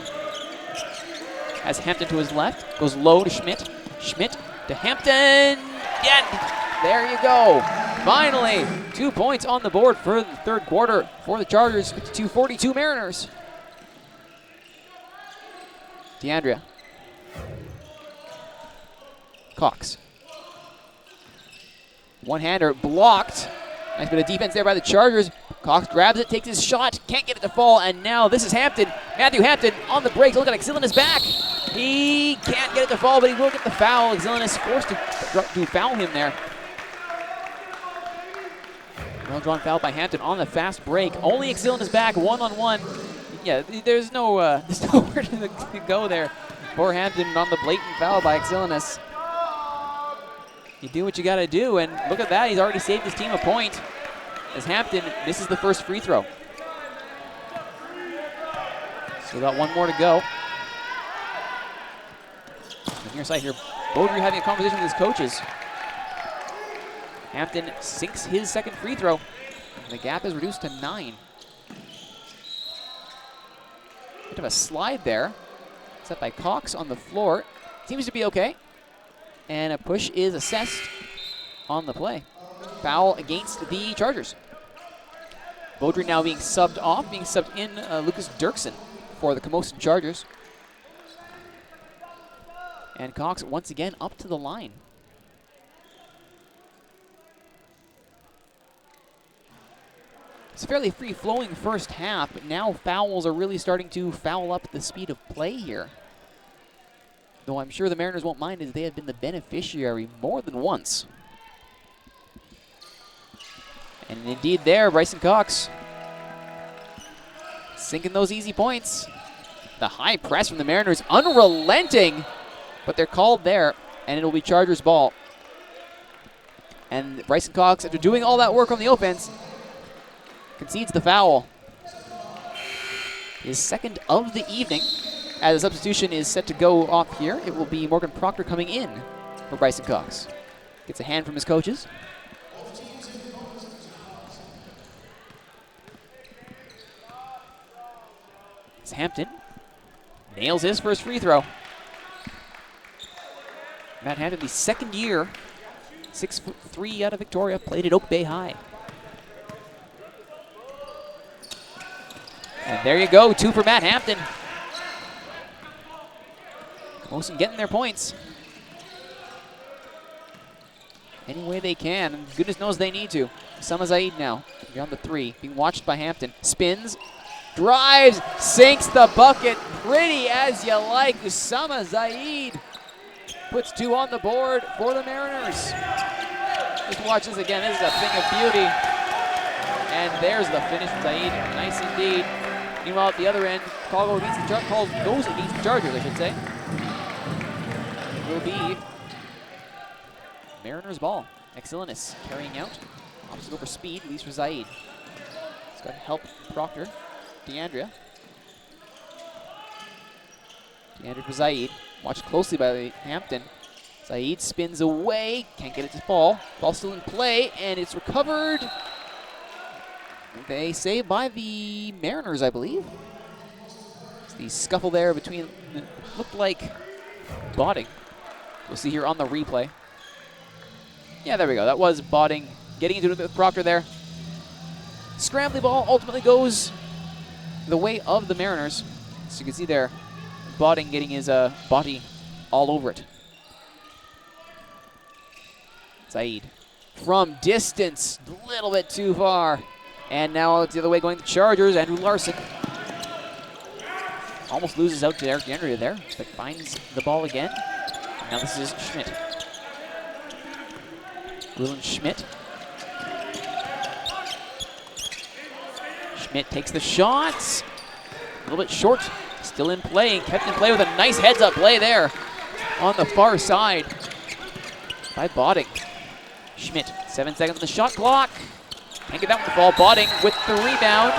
Has Hampton to his left, goes low to Schmidt. Schmidt to Hampton, and there you go. Finally, 2 points on the board for the third quarter for the Chargers, 52-42 Mariners. DeAndrea. Cox. One-hander blocked. Nice bit of defense there by the Chargers. Cox grabs it, takes his shot, can't get it to fall, and now this is Hampton. Matthew Hampton on the break. Look at Exilinis back. He can't get it to fall, but he will get the foul. Exilinis forced to foul him there. Well-drawn foul by Hampton on the fast break. Only Exilinis back, one-on-one. Yeah, there's nowhere to go there for Hampton on the blatant foul by Exilinis. You do what you got to do, and look at that. He's already saved his team a point as Hampton misses the first free throw. Still got one more to go. On the near side here, Beaudry having a conversation with his coaches. Hampton sinks his second free throw. The gap is reduced to 9. Bit of a slide there. Set by Cox on the floor. Seems to be okay. And a push is assessed on the play. Foul against the Chargers. Beaudry now being subbed off, being subbed in Lucas Dirksen for the Camosun Chargers. And Cox once again up to the line. It's a fairly free-flowing first half, but now fouls are really starting to foul up the speed of play here. Though I'm sure the Mariners won't mind, as they have been the beneficiary more than once. And indeed there, Bryson Cox sinking those easy points. The high press from the Mariners, unrelenting, but they're called there, and it'll be Chargers ball. And Bryson Cox, after doing all that work on the offense, concedes the foul. His second of the evening. As the substitution is set to go off here, it will be Morgan Proctor coming in for Bryson Cox. Gets a hand from his coaches. As Hampton nails his first free throw. Matt Hampton, the second year, 6'3" out of Victoria, played at Oak Bay High. And there you go, 2 for Matt Hampton. Camosun getting their points any way they can, and goodness knows they need to. Usama Zaid now beyond the 3, being watched by Hampton. Spins, drives, sinks the bucket. Pretty as you like. Usama Zaid puts 2 on the board for the Mariners. Just watch this again. This is a thing of beauty. And there's the finish from Zaid. Nice indeed. Meanwhile, at the other end, call goes against the Chargers, I should say. It will be Mariners ball. Excellenus carrying out. Opposite over speed, leaves for Zaid. He's got help Proctor. DeAndrea. DeAndrea for Zaid. Watched closely by Hampton. Zaid spins away. Can't get it to fall. Ball still in play, and it's recovered. They say by the Mariners, I believe. It's the scuffle there between, looked like Botting. We'll see here on the replay. Yeah, there we go. That was Botting getting into it with Proctor there. Scrambly ball ultimately goes the way of the Mariners. So you can see there, Botting getting his body all over it. Zaid from distance, a little bit too far. And now it's the other way going to Chargers. Andrew Larson almost loses out to Eric DeAndrea there, but finds the ball again. And now this is Schmidt. Gwilyn Schmidt. Schmidt takes the shot. A little bit short. Still in play. And kept in play with a nice heads-up play there on the far side by Botting. Schmidt, 7 seconds on the shot clock. Can't get that one to fall. Botting with the rebound.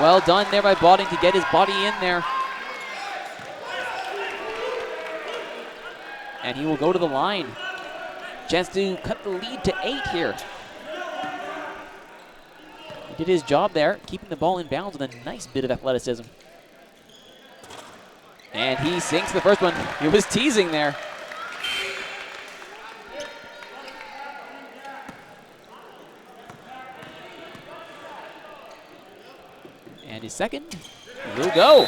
Well done there by Botting to get his body in there. And he will go to the line. Chance to cut the lead to 8 here. He did his job there, keeping the ball in bounds with a nice bit of athleticism. And he sinks the first one. He was teasing there. And his second will go.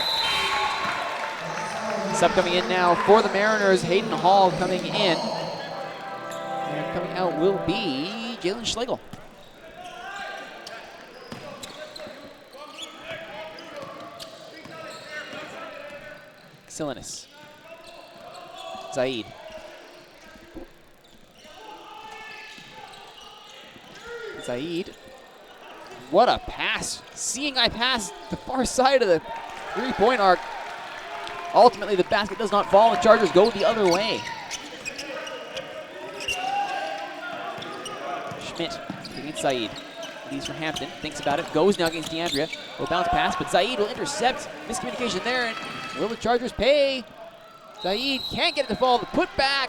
Sub coming in now for the Mariners. Hayden Hall coming in. And coming out will be Jalen Schlegel. Excellenus. Zaid. Zaid. What a pass. Seeing I pass the far side of the three-point arc. Ultimately, the basket does not fall. The Chargers go the other way. Schmidt against Zaid. Leaves for Hampton. Thinks about it. Goes now against DeAndrea. Will bounce pass, but Zaid will intercept. Miscommunication there. And will the Chargers pay? Zaid can't get it to fall. The putback.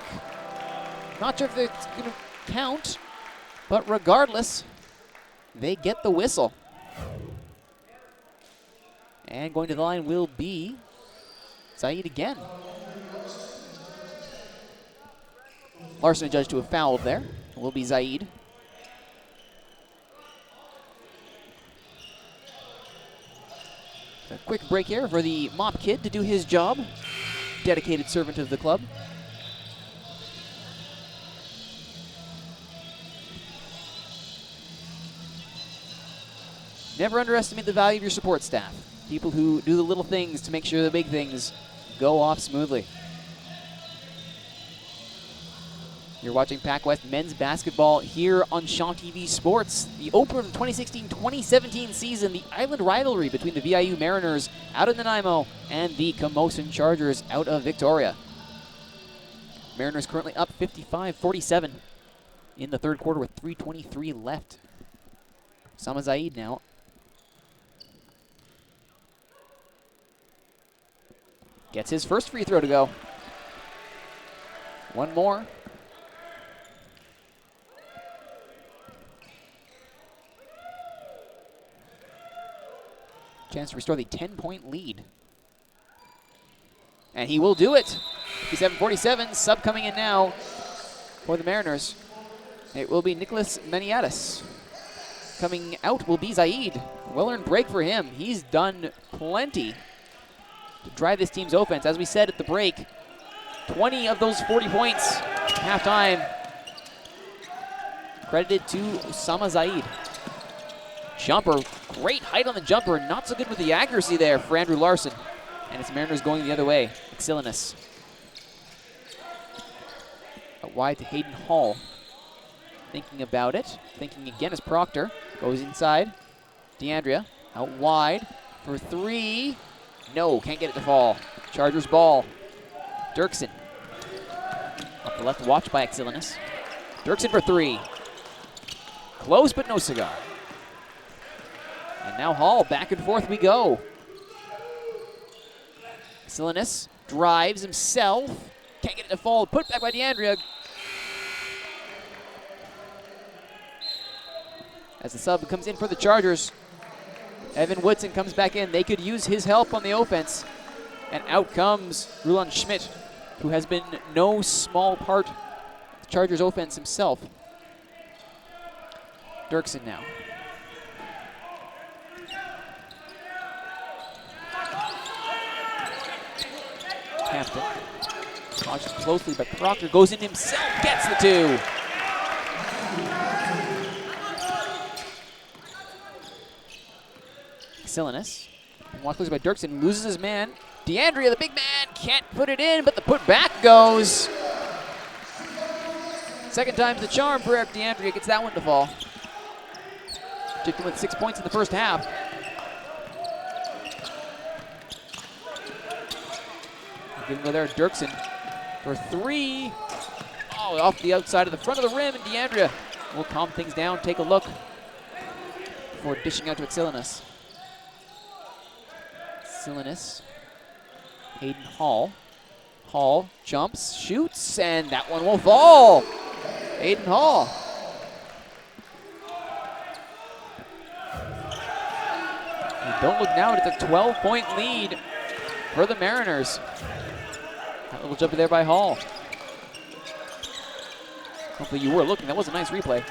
Not sure if it's going to count, but regardless, they get the whistle. And going to the line will be Zaid again. Larson adjudged to have fouled there. It will be Zaid. A quick break here for the mop kid to do his job. Dedicated servant of the club. Never underestimate the value of your support staff. People who do the little things to make sure the big things go off smoothly. You're watching PacWest men's basketball here on Shaw TV Sports. The opener of the 2016-2017 season, the island rivalry between the VIU Mariners out of Nanaimo and the Camosun Chargers out of Victoria. Mariners currently up 55-47 in the third quarter with 3:23 left. Sama Zaid now. Gets his first free throw to go. One more. Chance to restore the 10-point lead. And he will do it. 57-47, sub coming in now for the Mariners. It will be Nicholas Maniatis. Coming out will be Zaid. Well-earned break for him. He's done plenty to drive this team's offense. As we said at the break, 20 of those 40 points halftime credited to Usama Zaid. Jumper, great height on the jumper, not so good with the accuracy there for Andrew Larson. And it's Mariners going the other way. Excellenus. Out wide to Hayden Hall. Thinking about it. Thinking again as Proctor goes inside. DeAndrea out wide for three. No, can't get it to fall. Chargers ball. Dirksen. Up the left, watch by Exilinus. Dirksen for three. Close, but no cigar. And now Hall, back and forth we go. Exilinus drives himself. Can't get it to fall. Put back by DeAndrea. As the sub comes in for the Chargers, Evan Woodson comes back in. They could use his help on the offense. And out comes Rulan Schmidt, who has been no small part of the Chargers offense himself. Dirksen now. Hampton. Watches closely, but Proctor goes in himself, gets the two. Exilinus. Watched closely by Dirksen, loses his man. DeAndrea, the big man, can't put it in, but the putback goes. Second time's the charm for Eric DeAndrea, gets that one to fall. Chicken with 6 points in the first half. Giving there, Dirksen for three. Oh, off the outside of the front of the rim, and DeAndrea will calm things down, take a look before dishing out to Exilinus. Exilinus, Hayden Hall. Hall jumps, shoots, and that one will fall. Hayden Hall. And don't look now, it's a 12-point lead for the Mariners. That little jump there by Hall. Hopefully you were looking. That was a nice replay.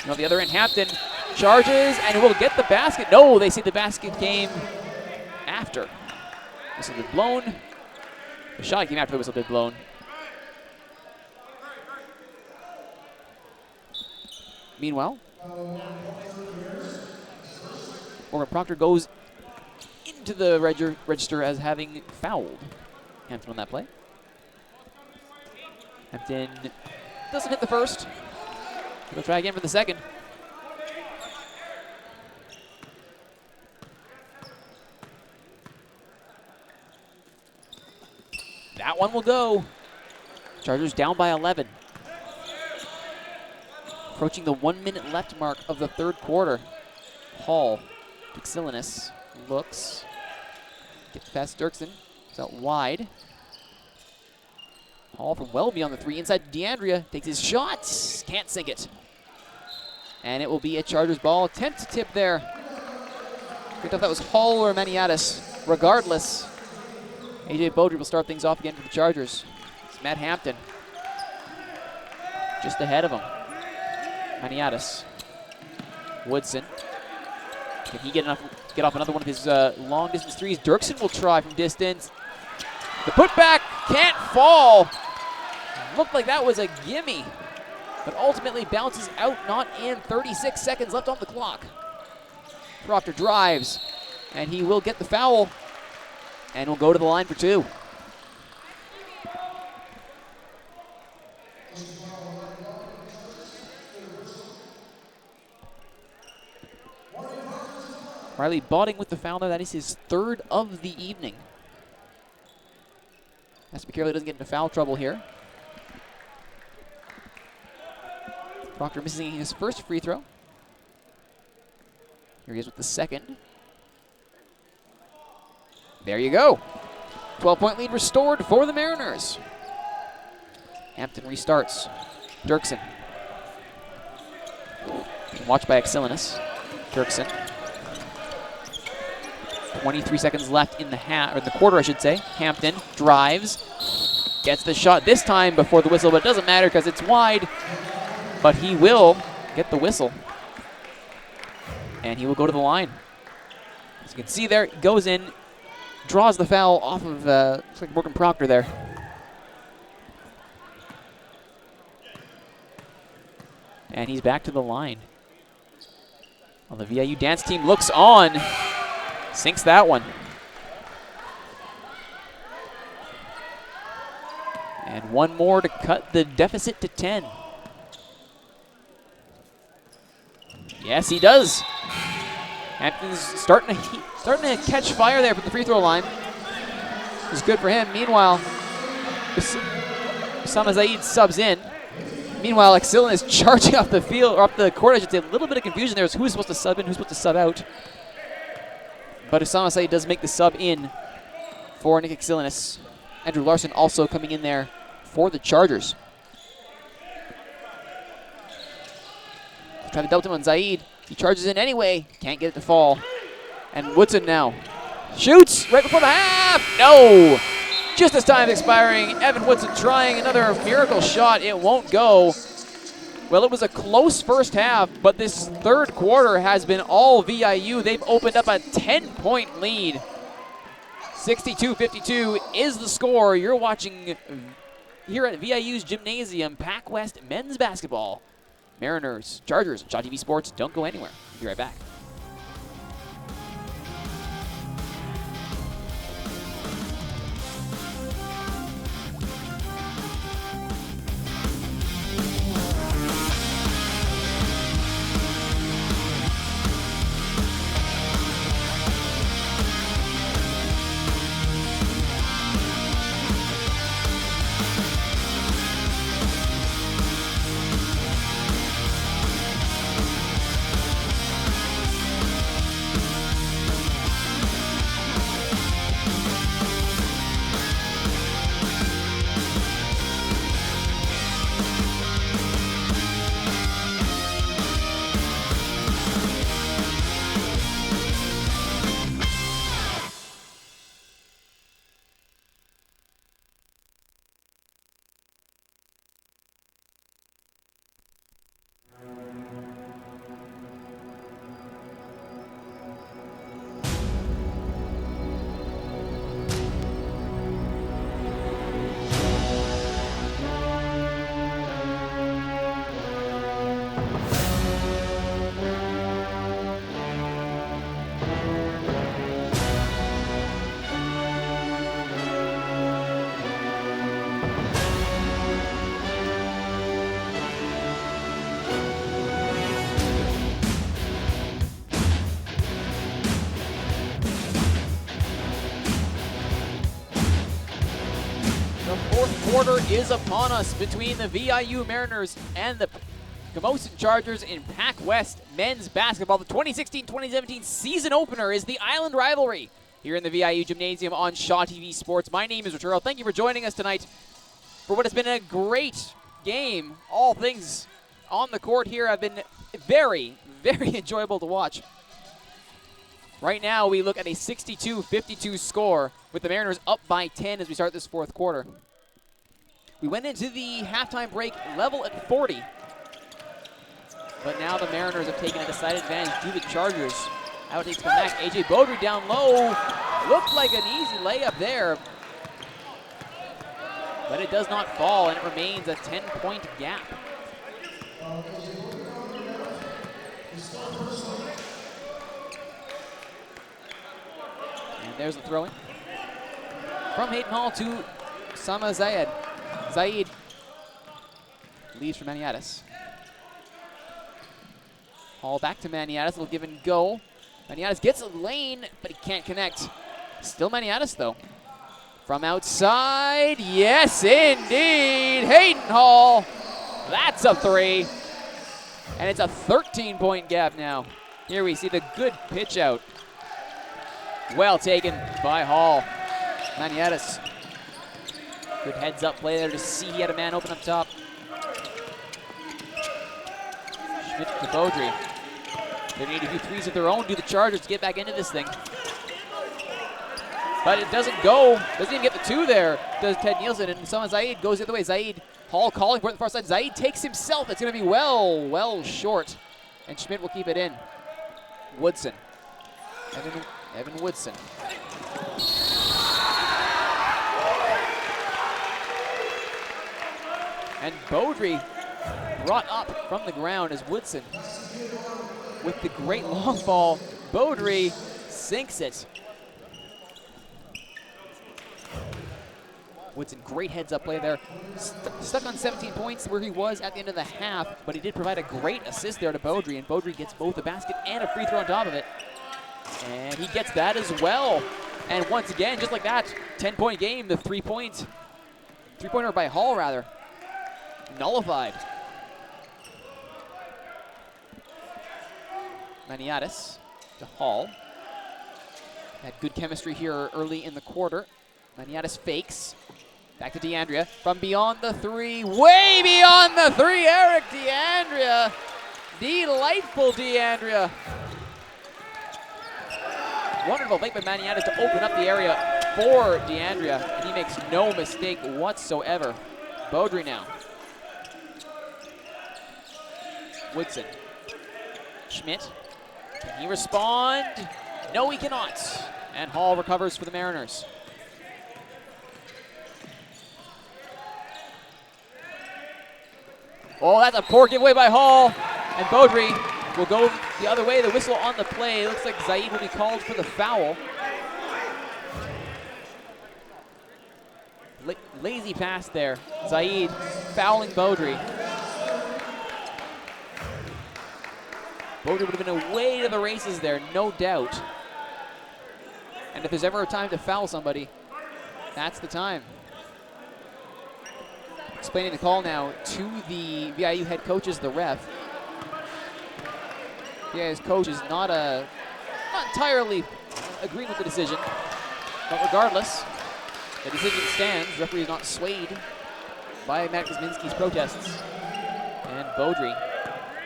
And on the other end, Hampton charges and will get the basket. No, they say the basket came after. Whistle been blown. The shot came after the whistle been blown. Meanwhile, Morgan Proctor goes into the register as having fouled Hampton on that play. Hampton doesn't hit the first. He'll try again for the second. That one will go. Chargers down by 11. Approaching the 1 minute left mark of the third quarter. Hall, Exilinus looks. Gets past Dirksen. It's out wide. Hall from well beyond the three. Inside DeAndrea takes his shot. Can't sink it. And it will be a Chargers ball. Attempt to tip there. Couldn't tell if that was Hall or Maniatis. Regardless, AJ Beaudry will start things off again for the Chargers. It's Matt Hampton just ahead of him. Maniatis. Woodson. Can he get off another one of his long distance threes? Dirksen will try from distance. The putback can't fall. Looked like that was a gimme, but ultimately bounces out, not in. 36 seconds left on the clock. Proctor drives, and he will get the foul, and will go to the line for two. Riley Botting with the foul there. That is his third of the evening. Has to be careful he doesn't get into foul trouble here. Proctor missing his first free throw. Here he is with the second. There you go. 12-point lead restored for the Mariners. Hampton restarts. Dirksen. Watched by Exilinus. Dirksen. 23 seconds left in the half, or in the quarter, I should say. Hampton drives, gets the shot this time before the whistle, but it doesn't matter because it's wide. But he will get the whistle, and he will go to the line. As you can see there, goes in, draws the foul off of looks like Morgan Proctor there. And he's back to the line. Well, the VIU dance team looks on. Sinks that one. And one more to cut the deficit to 10. Yes, he does. Hampton's starting to catch fire there from the free throw line. It's good for him. Meanwhile, Osama Zaid subs in. Meanwhile, Exilin is charging off the field, or off the court, I should say. A little bit of confusion there as who's supposed to sub in, who's supposed to sub out. But Osama Zaid does make the sub in for Nick Exilinis. Andrew Larson also coming in there for the Chargers. Try to double him on Zaid. He charges in anyway. Can't get it to fall. And Woodson now shoots right before the half. No! Just as time is expiring, Evan Woodson trying another miracle shot. It won't go. Well, it was a close first half, but this third quarter has been all VIU. They've opened up a 10-point lead. 62-52 is the score. You're watching here at VIU's Gymnasium, PacWest men's basketball. Mariners, Chargers, Shaw TV Sports. Don't go anywhere. Be right back. Quarter is upon us between the VIU Mariners and the Camosun Chargers in PacWest men's basketball. The 2016-2017 season opener is the Island rivalry here in the VIU Gymnasium on Shaw TV Sports. My name is Richard Earl. Thank you for joining us tonight for what has been a great game. All things on the court here have been very, very enjoyable to watch. Right now we look at a 62-52 score with the Mariners up by 10 as we start this fourth quarter. We went into the halftime break level at 40. But now the Mariners have taken a decided advantage to the Chargers. Out takes come back. AJ Beaudry down low. Looked like an easy layup there. But it does not fall, and it remains a 10-point gap. And there's the throw-in. From Hayden Hall to Sama Zayed. Zaid leaves for Maniatis. Hall back to Maniatis. Little give and go. Maniatis gets a lane, but he can't connect. Still Maniatis, though. From outside. Yes, indeed. Hayden Hall. That's a three. And it's a 13-point gap now. Here we see the good pitch out. Well taken by Hall. Maniatis. Good heads-up play there to see he had a man open up top. Schmidt to Beaudry. They need a few threes of their own, do the Chargers to get back into this thing. But it doesn't go. Doesn't even get the two there, does Ted Nielsen. And someone Zaid goes the other way. Zaid, Hall calling for it on the far side. Zaid takes himself. It's going to be well short. And Schmidt will keep it in. Woodson. Evan Woodson. And Beaudry brought up from the ground as Woodson, with the great long ball, Beaudry sinks it. Woodson, great heads-up play there. Stuck on 17 points where he was at the end of the half, but he did provide a great assist there to Beaudry, and Beaudry gets both a basket and a free throw on top of it. And he gets that as well. And once again, just like that, 10-point game, the three-pointer by Hall, rather, nullified. Maniatis to Hall. Had good chemistry here early in the quarter. Maniatis fakes. Back to DeAndrea. From beyond the three, way beyond the three, Eric DeAndrea. Delightful DeAndrea. Wonderful fake by Maniatis to open up the area for DeAndrea, and he makes no mistake whatsoever. Beaudry now. Woodson. Schmidt. Can he respond? No, he cannot. And Hall recovers for the Mariners. Oh, that's a poor giveaway by Hall. And Beaudry will go the other way. The whistle on the play. It looks like Zaid will be called for the foul. Lazy pass there. Zaid fouling Beaudry. Beaudry would have been away to the races there, no doubt. And if there's ever a time to foul somebody, that's the time. Explaining the call now to the VIU head coaches, the ref. VIU's coach is not entirely agreeing with the decision, but regardless, the decision stands. The referee is not swayed by Matt Kuzminski's protests. And Beaudry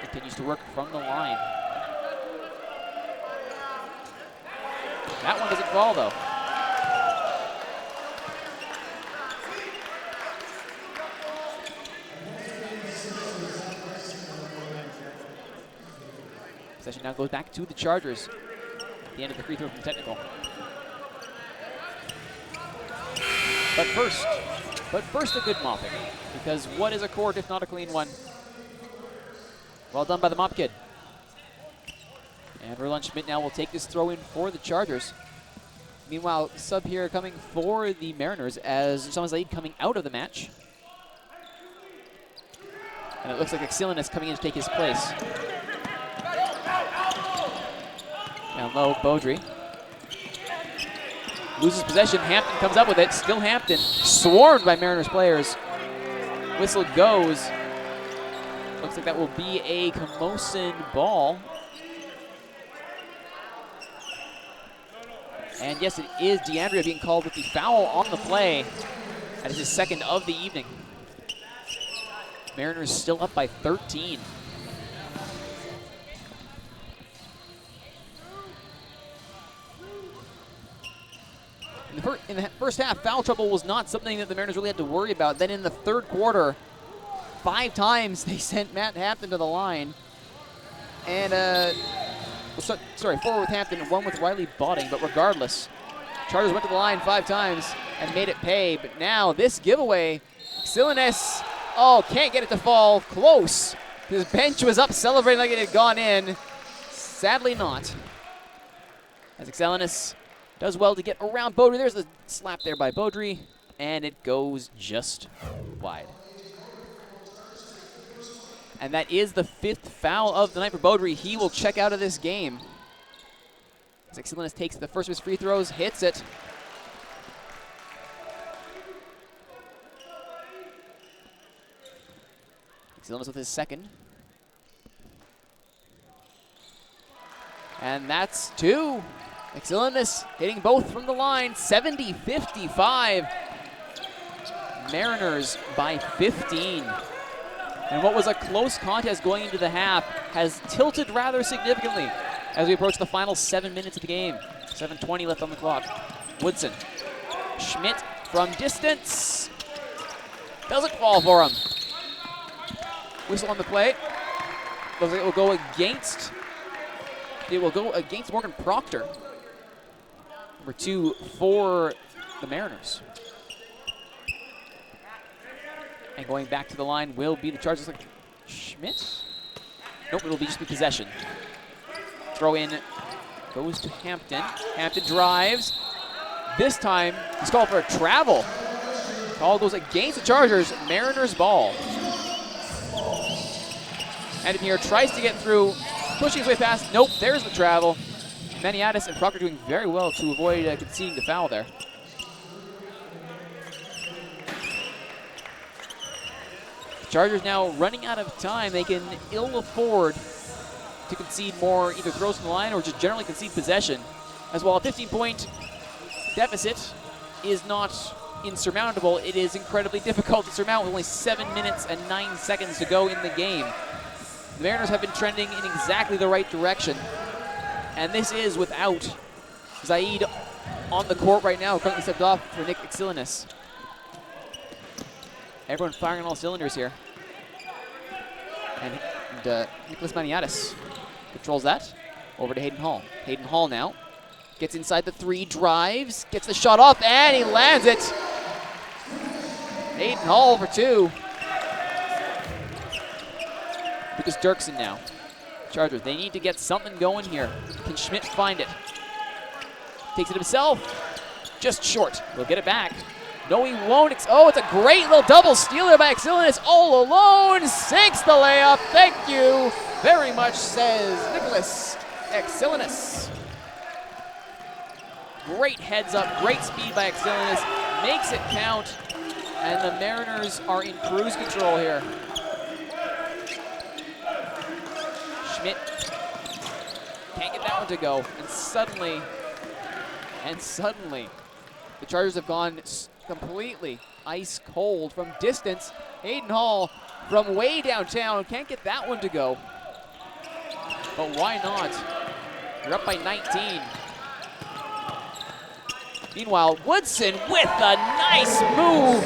continues to work from the line. That one doesn't fall, though. Possession now goes back to the Chargers at the end of the free throw from the technical. But first a good mopping, because what is a court if not a clean one? Well done by the mop kid. And Roland Schmidt now will take this throw in for the Chargers. Meanwhile, sub here coming for the Mariners as Usama Zaid coming out of the match. And it looks like Exilinis coming in to take his place. Down low, Beaudry. Loses possession, Hampton comes up with it, still Hampton. Swarmed by Mariners players. Whistle goes. Looks like that will be a Camosun ball. And yes, it is DeAndrea being called with the foul on the play. That is his second of the evening. Mariners still up by 13. In the first half, foul trouble was not something that the Mariners really had to worry about. Then in the third quarter, 5 times they sent Matt Hampton to the line. And, 4 with Hampton and 1 with Riley Botting. But regardless, Chargers went to the line 5 times and made it pay. But now this giveaway, Exilinis, can't get it to fall. Close. His bench was up celebrating like it had gone in. Sadly not. As Exilinis does well to get around Beaudry. There's a slap there by Beaudry, and it goes just wide. And that is the 5th foul of the night for Beaudry. He will check out of this game. As Exilinis takes the first of his free throws, hits it. Exilinis with his second. And that's 2. Exilinis hitting both from the line, 70-55. Mariners by 15. And what was a close contest going into the half has tilted rather significantly as we approach the final 7 minutes of the game. 7:20 left on the clock. Woodson. Schmidt from distance. Doesn't fall for him. Whistle on the play. Looks like it will go against. It will go against Morgan Proctor. Number 2 for the Mariners. And going back to the line will be the Chargers. Like Schmidt? Nope, it'll be just be possession. Throw in goes to Hampton. Hampton drives. This time, he's called for a travel. Call goes against the Chargers. Mariners ball. Hampton here tries to get through, pushing his way past. Nope, there's the travel. Maniatis and Proctor doing very well to avoid conceding the foul there. Chargers now running out of time. They can ill afford to concede more, either throws from the line or just generally concede possession. As well, a 15-point deficit is not insurmountable. It is incredibly difficult to surmount with only 7 minutes and 9 seconds to go in the game. The Mariners have been trending in exactly the right direction. And this is without Zaid on the court right now, currently stepped off for Nick Exilinis. Everyone firing on all cylinders here. And Nicholas Maniatis controls that. Over to Hayden Hall. Hayden Hall now gets inside the 3, drives, gets the shot off, and he lands it. Hayden Hall for 2. Lucas Dirksen now. Chargers, they need to get something going here. Can Schmidt find it? Takes it himself. Just short. He'll get it back. No, he won't. Oh, it's a great little double steal there by Exilinis all alone. Sinks the layup. Thank you very much, says Nicholas Exilinis. Great heads up, great speed by Exilinis. Makes it count. And the Mariners are in cruise control here. Schmidt can't get that one to go. And suddenly, the Chargers have gone completely ice cold from distance. Hayden Hall from way downtown can't get that one to go. But why not? You're up by 19. Meanwhile, Woodson with a nice move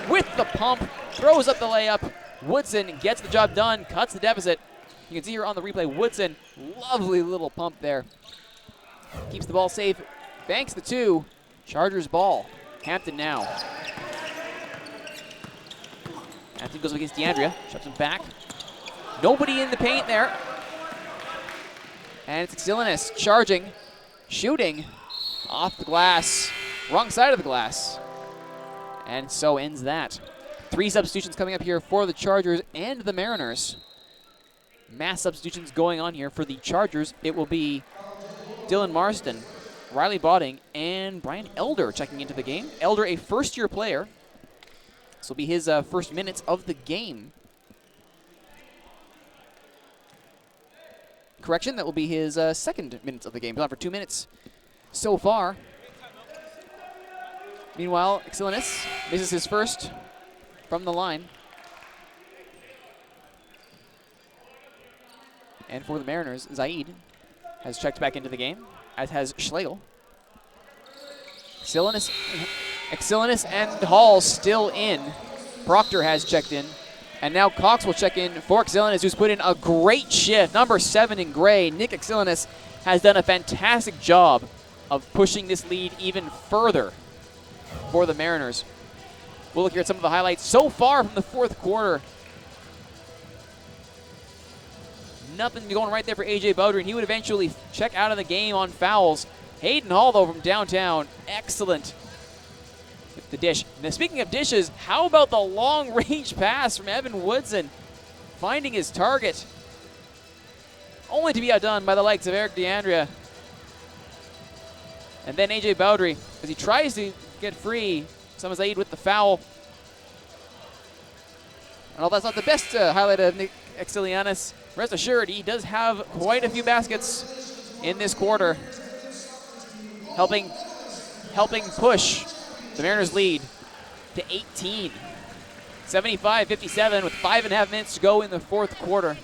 with the pump, throws up the layup. Woodson gets the job done, cuts the deficit. You can see here on the replay, Woodson, lovely little pump there. Keeps the ball safe, banks the 2. Chargers ball. Hampton now. Hampton goes against DeAndrea, shoves him back. Nobody in the paint there. And it's Exilinis charging, shooting off the glass, wrong side of the glass. And so ends that. 3 substitutions coming up here for the Chargers and the Mariners. Mass substitutions going on here for the Chargers. It will be Dylan Marston, Riley Botting, and Brian Elder checking into the game. Elder, a first-year player. This will be his first minutes of the game. Correction, that will be his second minutes of the game. He's on for 2 minutes so far. Meanwhile, Exilinis misses his first from the line. And for the Mariners, Zaid has checked back into the game, as has Schlegel. Exilinis and Hall still in. Proctor has checked in. And now Cox will check in for Exilinis, who's put in a great shift. Number 7 in gray, Nick Exilinis, has done a fantastic job of pushing this lead even further for the Mariners. We'll look here at some of the highlights so far from the 4th quarter. Nothing going right there for A.J. Bowdry, and he would eventually check out of the game on fouls. Hayden Hall, though, from downtown, excellent with the dish. Now, speaking of dishes, how about the long-range pass from Evan Woodson, finding his target, only to be outdone by the likes of Eric DeAndrea. And then A.J. Bowdry, as he tries to get free, Sama Zaid with the foul. And although that's not the best highlight of Nick Exilinis, rest assured, he does have quite a few baskets in this quarter, helping push the Mariners' lead to 18. 75-57 with 5.5 minutes to go in the 4th quarter.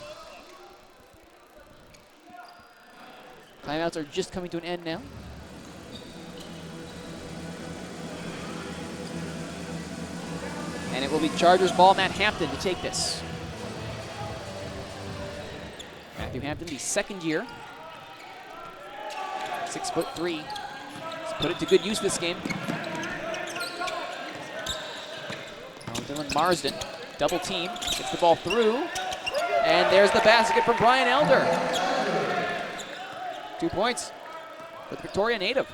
Timeouts are just coming to an end now. And it will be Chargers ball, Matt Hampton, to take this. Matthew Hampton, the 2nd year. 6'3". He's put it to good use this game. Dylan Marsden, double team, gets the ball through. And there's the basket from Brian Elder. 2 points for the Victoria native.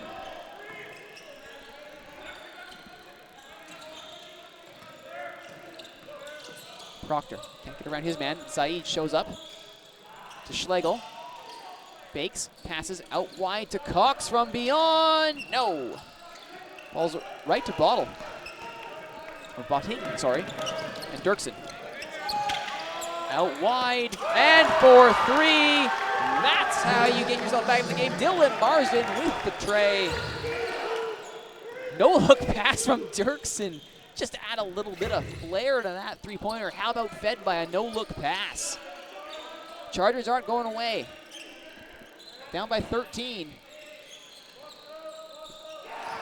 Proctor can't get around his man. Saeed shows up to Schlegel. Fakes, passes out wide to Cox from beyond. No. Ball's right to Bottle. Or Bottingen, sorry. And Dirksen. Out wide and for 3. That's how you get yourself back in the game. Dylan Marsden with the tray. No look pass from Dirksen. Just to add a little bit of flair to that three-pointer. How about fed by a no-look pass? Chargers aren't going away. Down by 13.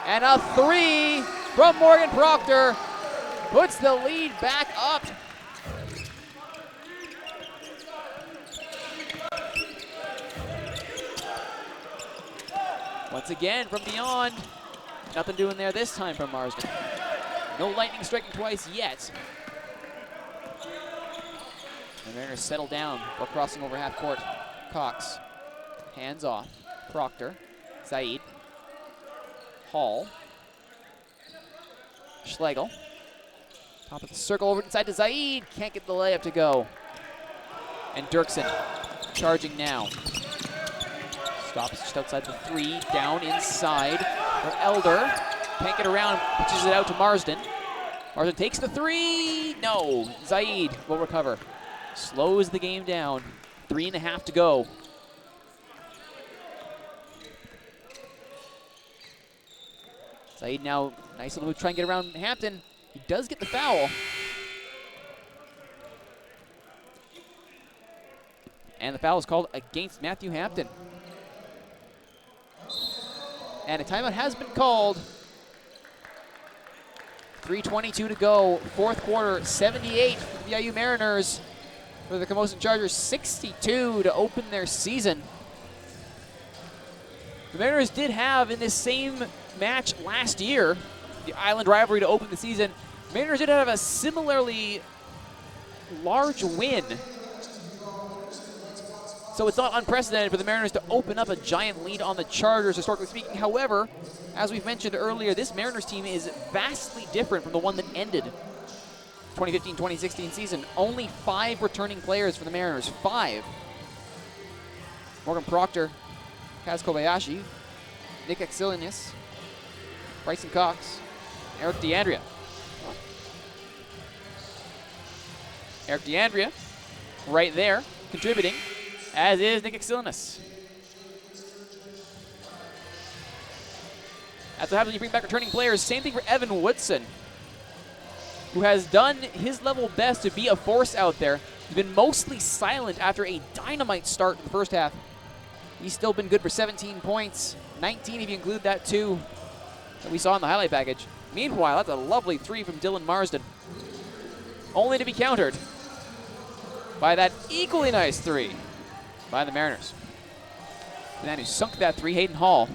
And a 3 from Morgan Proctor puts the lead back up. Once again from beyond. Nothing doing there this time from Marsden. No lightning striking twice yet. The Mariners settle down while crossing over half court. Cox, hands off. Proctor, Zaid, Hall, Schlegel. Top of the circle over inside to Zaid. Can't get the layup to go. And Dirksen charging now. Stops just outside the 3, down inside for Elder. Can't get around, pitches it out to Marsden. Marsden takes the 3. No, Zaid will recover. Slows the game down. 3.5 to go. Zaid now, nice little move, try and get around Hampton. He does get the foul. And the foul is called against Matthew Hampton. And a timeout has been called. 3:22 to go, fourth quarter, 78 for the VIU Mariners. For the Camosun Chargers, 62 to open their season. The Mariners did have in this same match last year, the Island rivalry to open the season, Mariners did have a similarly large win. So it's not unprecedented for the Mariners to open up a giant lead on the Chargers, historically speaking. However, as we've mentioned earlier, this Mariners team is vastly different from the one that ended 2015-2016 season. Only 5 returning players for the Mariners. 5. Morgan Proctor, Kaz Kobayashi, Nick Exilius, Bryson Cox, Eric DeAndrea. Eric DeAndrea, right there, contributing, as is Nick Exilius. That's what happens when you bring back returning players. Same thing for Evan Woodson, who has done his level best to be a force out there. He's been mostly silent after a dynamite start in the first half. He's still been good for 17 points, 19 if you include that 2 that we saw in the highlight package. Meanwhile, that's a lovely 3 from Dylan Marsden, only to be countered by that equally nice 3 by the Mariners. The man who sunk that 3, Hayden Hall,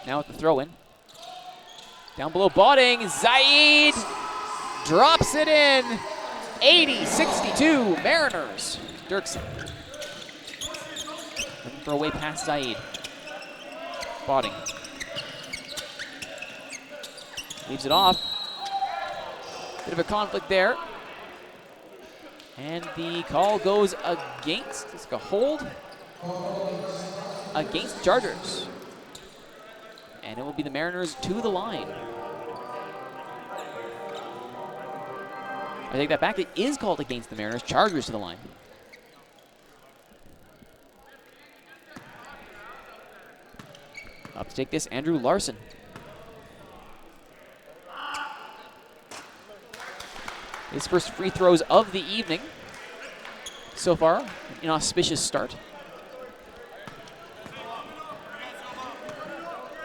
now at the throw-in. Down below, Botting, Zaid drops it in. 80-62, Mariners. Dirksen looking for a way past Zaid. Botting leaves it off. Bit of a conflict there. And the call goes against, it's a hold against the Chargers. And it will be the Mariners to the line. I take that back. It is called against the Mariners. Chargers to the line. Up to take this, Andrew Larson. His first free throws of the evening. So far, an inauspicious start.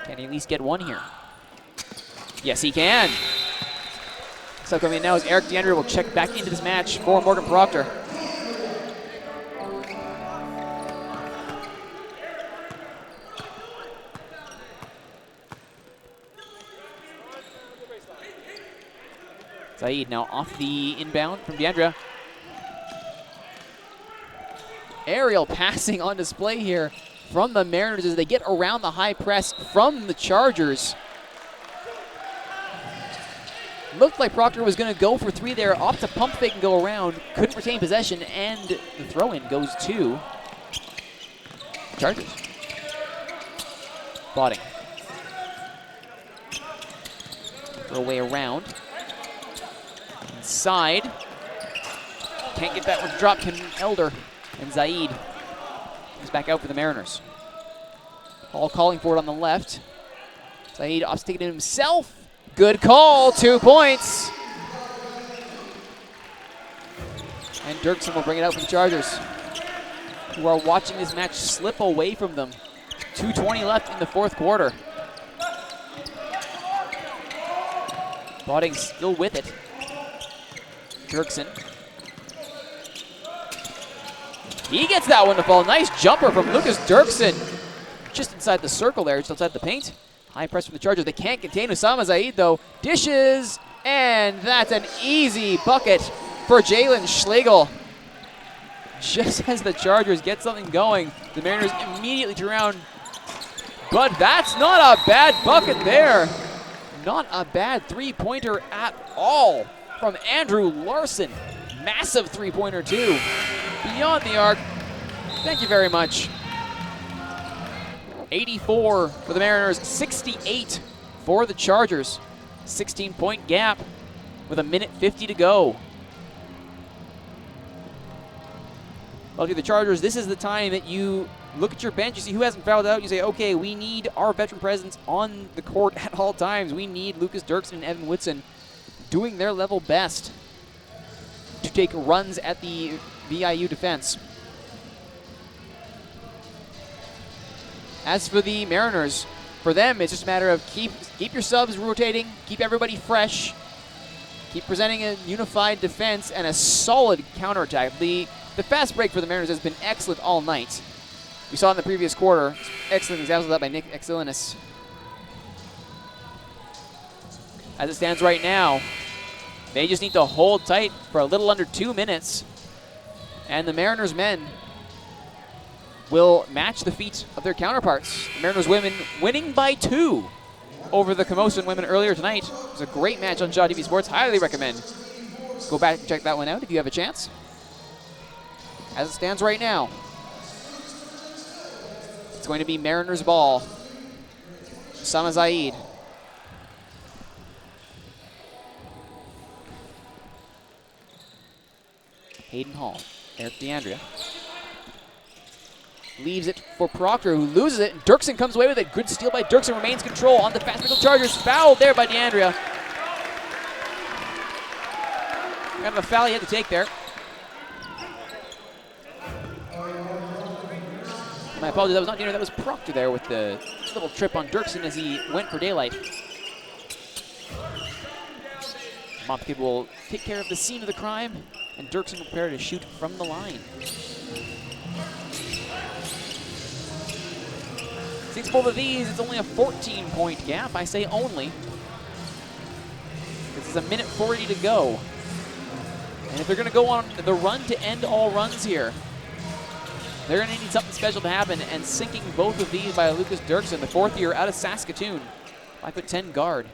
Can he at least get one here? Yes, he can. So coming in now is Eric DeAndrea will check back into this match for Morgan Proctor. Zaid now off the inbound from DeAndrea. Aerial passing on display here from the Mariners as they get around the high press from the Chargers. Looked like Proctor was going to go for 3 there, off to pump fake and go around. Couldn't retain possession, and the throw-in goes to Chargers. Botting. Throw away around. Inside. Can't get that one dropped. Elder and Zaid is back out for the Mariners. All calling for it on the left. Zaid opts taking it himself. Good call. 2 points. And Dirksen will bring it out for the Chargers, who are watching this match slip away from them. 2:20 left in the fourth quarter. Botting still with it. Dirksen. He gets that one to fall. Nice jumper from Lucas Dirksen. Just inside the circle there, just outside the paint. High press from the Chargers. They can't contain Osama Zaid, though. Dishes, and that's an easy bucket for Jalen Schlegel. Just as the Chargers get something going, the Mariners immediately turn around. But that's not a bad bucket there. Not a bad three-pointer at all from Andrew Larson. Massive three-pointer, too. Beyond the arc. Thank you very much. 84 for the Mariners, 68 for the Chargers. 16-point gap with 1:50 to go. Well, to the Chargers, this is the time that you look at your bench, you see who hasn't fouled out, you say, okay, we need our veteran presence on the court at all times. We need Lucas Dirksen and Evan Whitson doing their level best to take runs at the VIU defense. As for the Mariners, for them, it's just a matter of keep your subs rotating, keep everybody fresh, keep presenting a unified defense and a solid counterattack. The fast break for the Mariners has been excellent all night. We saw in the previous quarter, excellent examples of that by Nick Exilinis. As it stands right now, they just need to hold tight for a little under 2 minutes, and the Mariners men will match the feat of their counterparts. The Mariners women winning by 2 over the Camosun women earlier tonight. It was a great match on Shaw TV Sports. Highly recommend. Go back and check that one out if you have a chance. As it stands right now, it's going to be Mariners ball. Osama Zaid. Hayden Hall. Eric DeAndrea. Leaves it for Proctor, who loses it. And Dirksen comes away with it. Good steal by Dirksen. Remains control on the fast break of the Chargers. Fouled there by DeAndrea. Kind of a foul he had to take there. My apologies, that was not DeAndrea, that was Proctor there with the little trip on Dirksen as he went for daylight. Mopkid will take care of the scene of the crime, and Dirksen will prepare to shoot from the line. Since both of these, it's only a 14-point gap. I say only. This is 1:40 to go. And if they're going to go on the run to end all runs here, they're going to need something special to happen, and sinking both of these by Lucas Dirksen, the fourth year out of Saskatoon, 5'10" guard,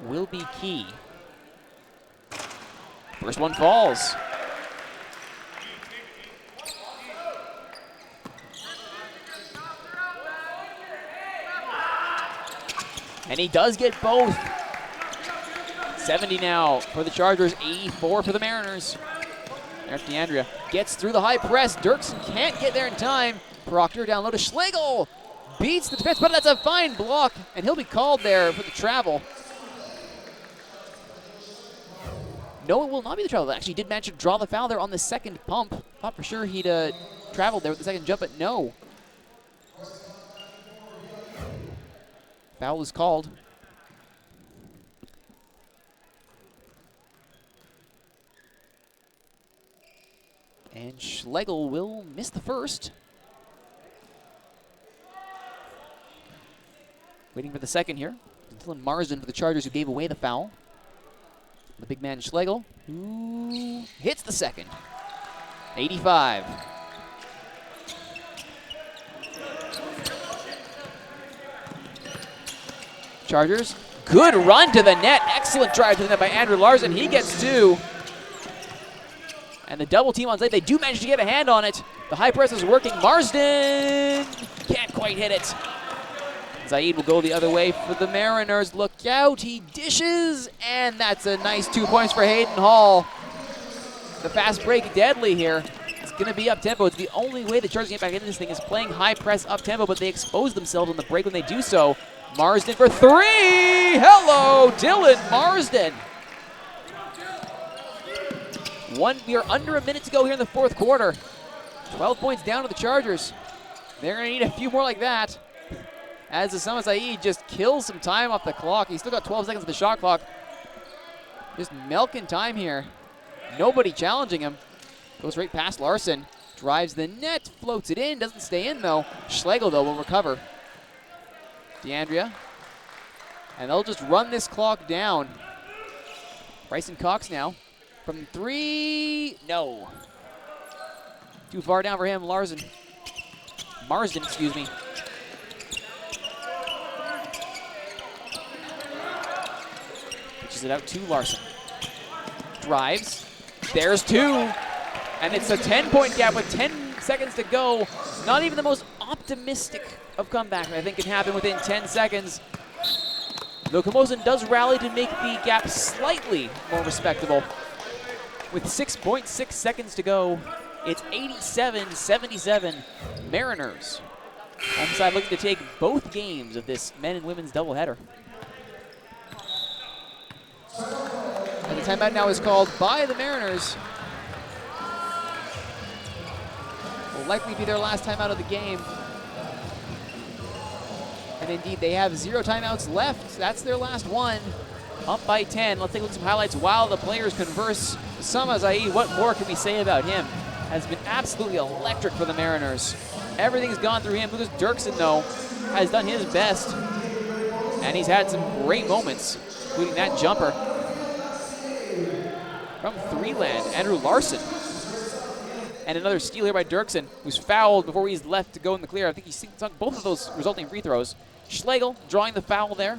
will be key. First one falls. And he does get both. 70 now for the Chargers, 84 for the Mariners. Eric DeAndrea gets through the high press. Dirksen can't get there in time. Proctor down low to Schlegel. Beats the defense, but that's a fine block, and he'll be called there for the travel. No, it will not be the travel. Actually, he did manage to draw the foul there on the second pump. Thought for sure he'd traveled there with the second jump, but no. Foul is called. And Schlegel will miss the first. Waiting for the second here. Dylan Marsden for the Chargers, who gave away the foul. The big man Schlegel, who hits the second. 85. Chargers, good run to the net. Excellent drive to the net by Andrew Larson. He gets 2. And the double team on Zaid, they do manage to get a hand on it. The high press is working. Marsden can't quite hit it. Zaid will go the other way for the Mariners. Look out, he dishes, and that's a nice 2 points for Hayden Hall. The fast break deadly here. It's going to be up-tempo. It's the only way the Chargers get back into this thing is playing high press up-tempo, but they expose themselves on the break when they do so. Marsden for three! Hello, Dylan Marsden. We are under a minute to go here in the fourth quarter. 12 points down to the Chargers. They're going to need a few more like that. As Osama Saeed just kills some time off the clock. He's still got 12 seconds of the shot clock. Just milking time here. Nobody challenging him. Goes right past Larson. Drives the net, floats it in, doesn't stay in though. Schlegel though will recover. DeAndrea. And they'll just run this clock down. Bryson Cox now. From three, no. Too far down for him, Marsden, excuse me. Pitches it out to Larson. Drives, there's two. And it's a 10-point gap with 10 seconds to go. Not even the most optimistic of comebacks I think can happen within 10 seconds. Though Camosun does rally to make the gap slightly more respectable. With 6.6 seconds to go, it's 87-77 Mariners. Home side looking to take both games of this men and women's doubleheader. And the timeout now is called by the Mariners. Will likely be their last timeout of the game. And indeed, they have 0 timeouts left. That's their last one. Up by 10. Let's take a look at some highlights while the players converse. Osama Zaid, what more can we say about him? Has been absolutely electric for the Mariners. Everything's gone through him. Lucas Dirksen, though, has done his best. And he's had some great moments, including that jumper. From three-land, Andrew Larson. And another steal here by Dirksen, who's fouled before he's left to go in the clear. I think he's sunk both of those resulting free throws. Schlegel drawing the foul there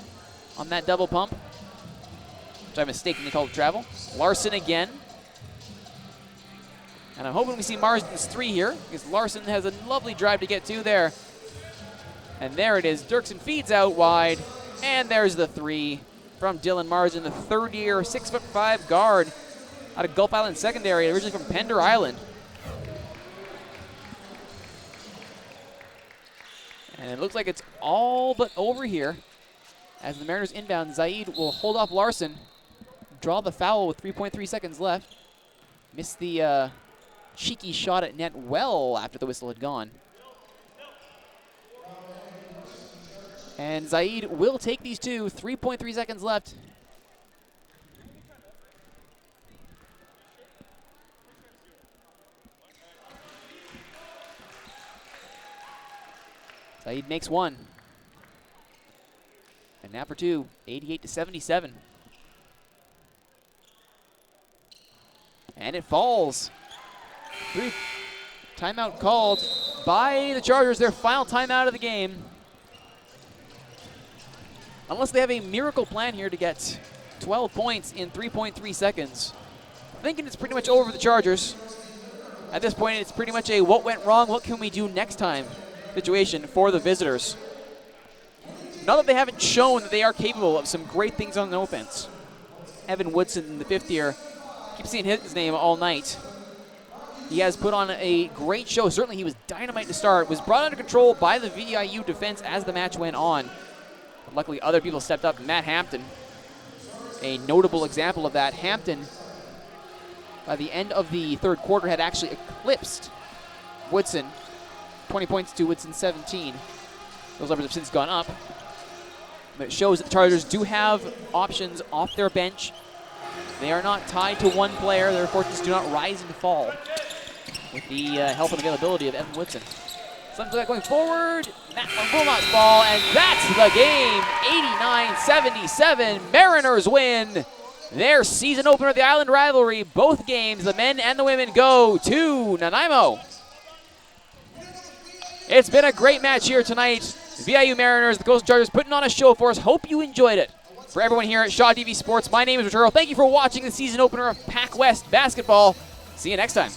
on that double pump, which I mistakenly called travel. Larson again. And I'm hoping we see Marsden's three here, because Larson has a lovely drive to get to there. And there it is. Dirksen feeds out wide, and there's the three from Dylan Marsden, the third-year, 6'5" guard out of Gulf Island Secondary, originally from Pender Island. And it looks like it's all but over here. As the Mariners inbound, Zaid will hold off Larson, draw the foul with 3.3 seconds left. Missed the cheeky shot at net well after the whistle had gone. And Zaid will take these two, 3.3 seconds left. Zaid makes one. And now for two, 88-77. And it falls. Timeout called by the Chargers, their final timeout of the game. Unless they have a miracle plan here to get 12 points in 3.3 seconds. I'm thinking it's pretty much over for the Chargers. At this point, it's pretty much a what went wrong, what can we do next time situation for the visitors. Now that they haven't shown that they are capable of some great things on the offense. Evan Woodson in the fifth year, keep seeing his name all night. He has put on a great show. Certainly he was dynamite to start. Was brought under control by the VIU defense as the match went on. But luckily other people stepped up. Matt Hampton, a notable example of that. Hampton, by the end of the third quarter, had actually eclipsed Woodson. 20 points to Woodson 17. Those numbers have since gone up. But it shows that the Chargers do have options off their bench. They are not tied to one player. Their fortunes do not rise and fall with the help and availability of Evan Woodson. Something like that going forward. That one will not fall, and that's the game. 89-77. Mariners win their season opener of the Island rivalry. Both games, the men and the women, go to Nanaimo. It's been a great match here tonight. VIU Mariners, the Camosun Chargers, putting on a show for us. Hope you enjoyed it. For everyone here at Shaw TV Sports, my name is Richard Earl. Thank you for watching the season opener of PacWest basketball. See you next time.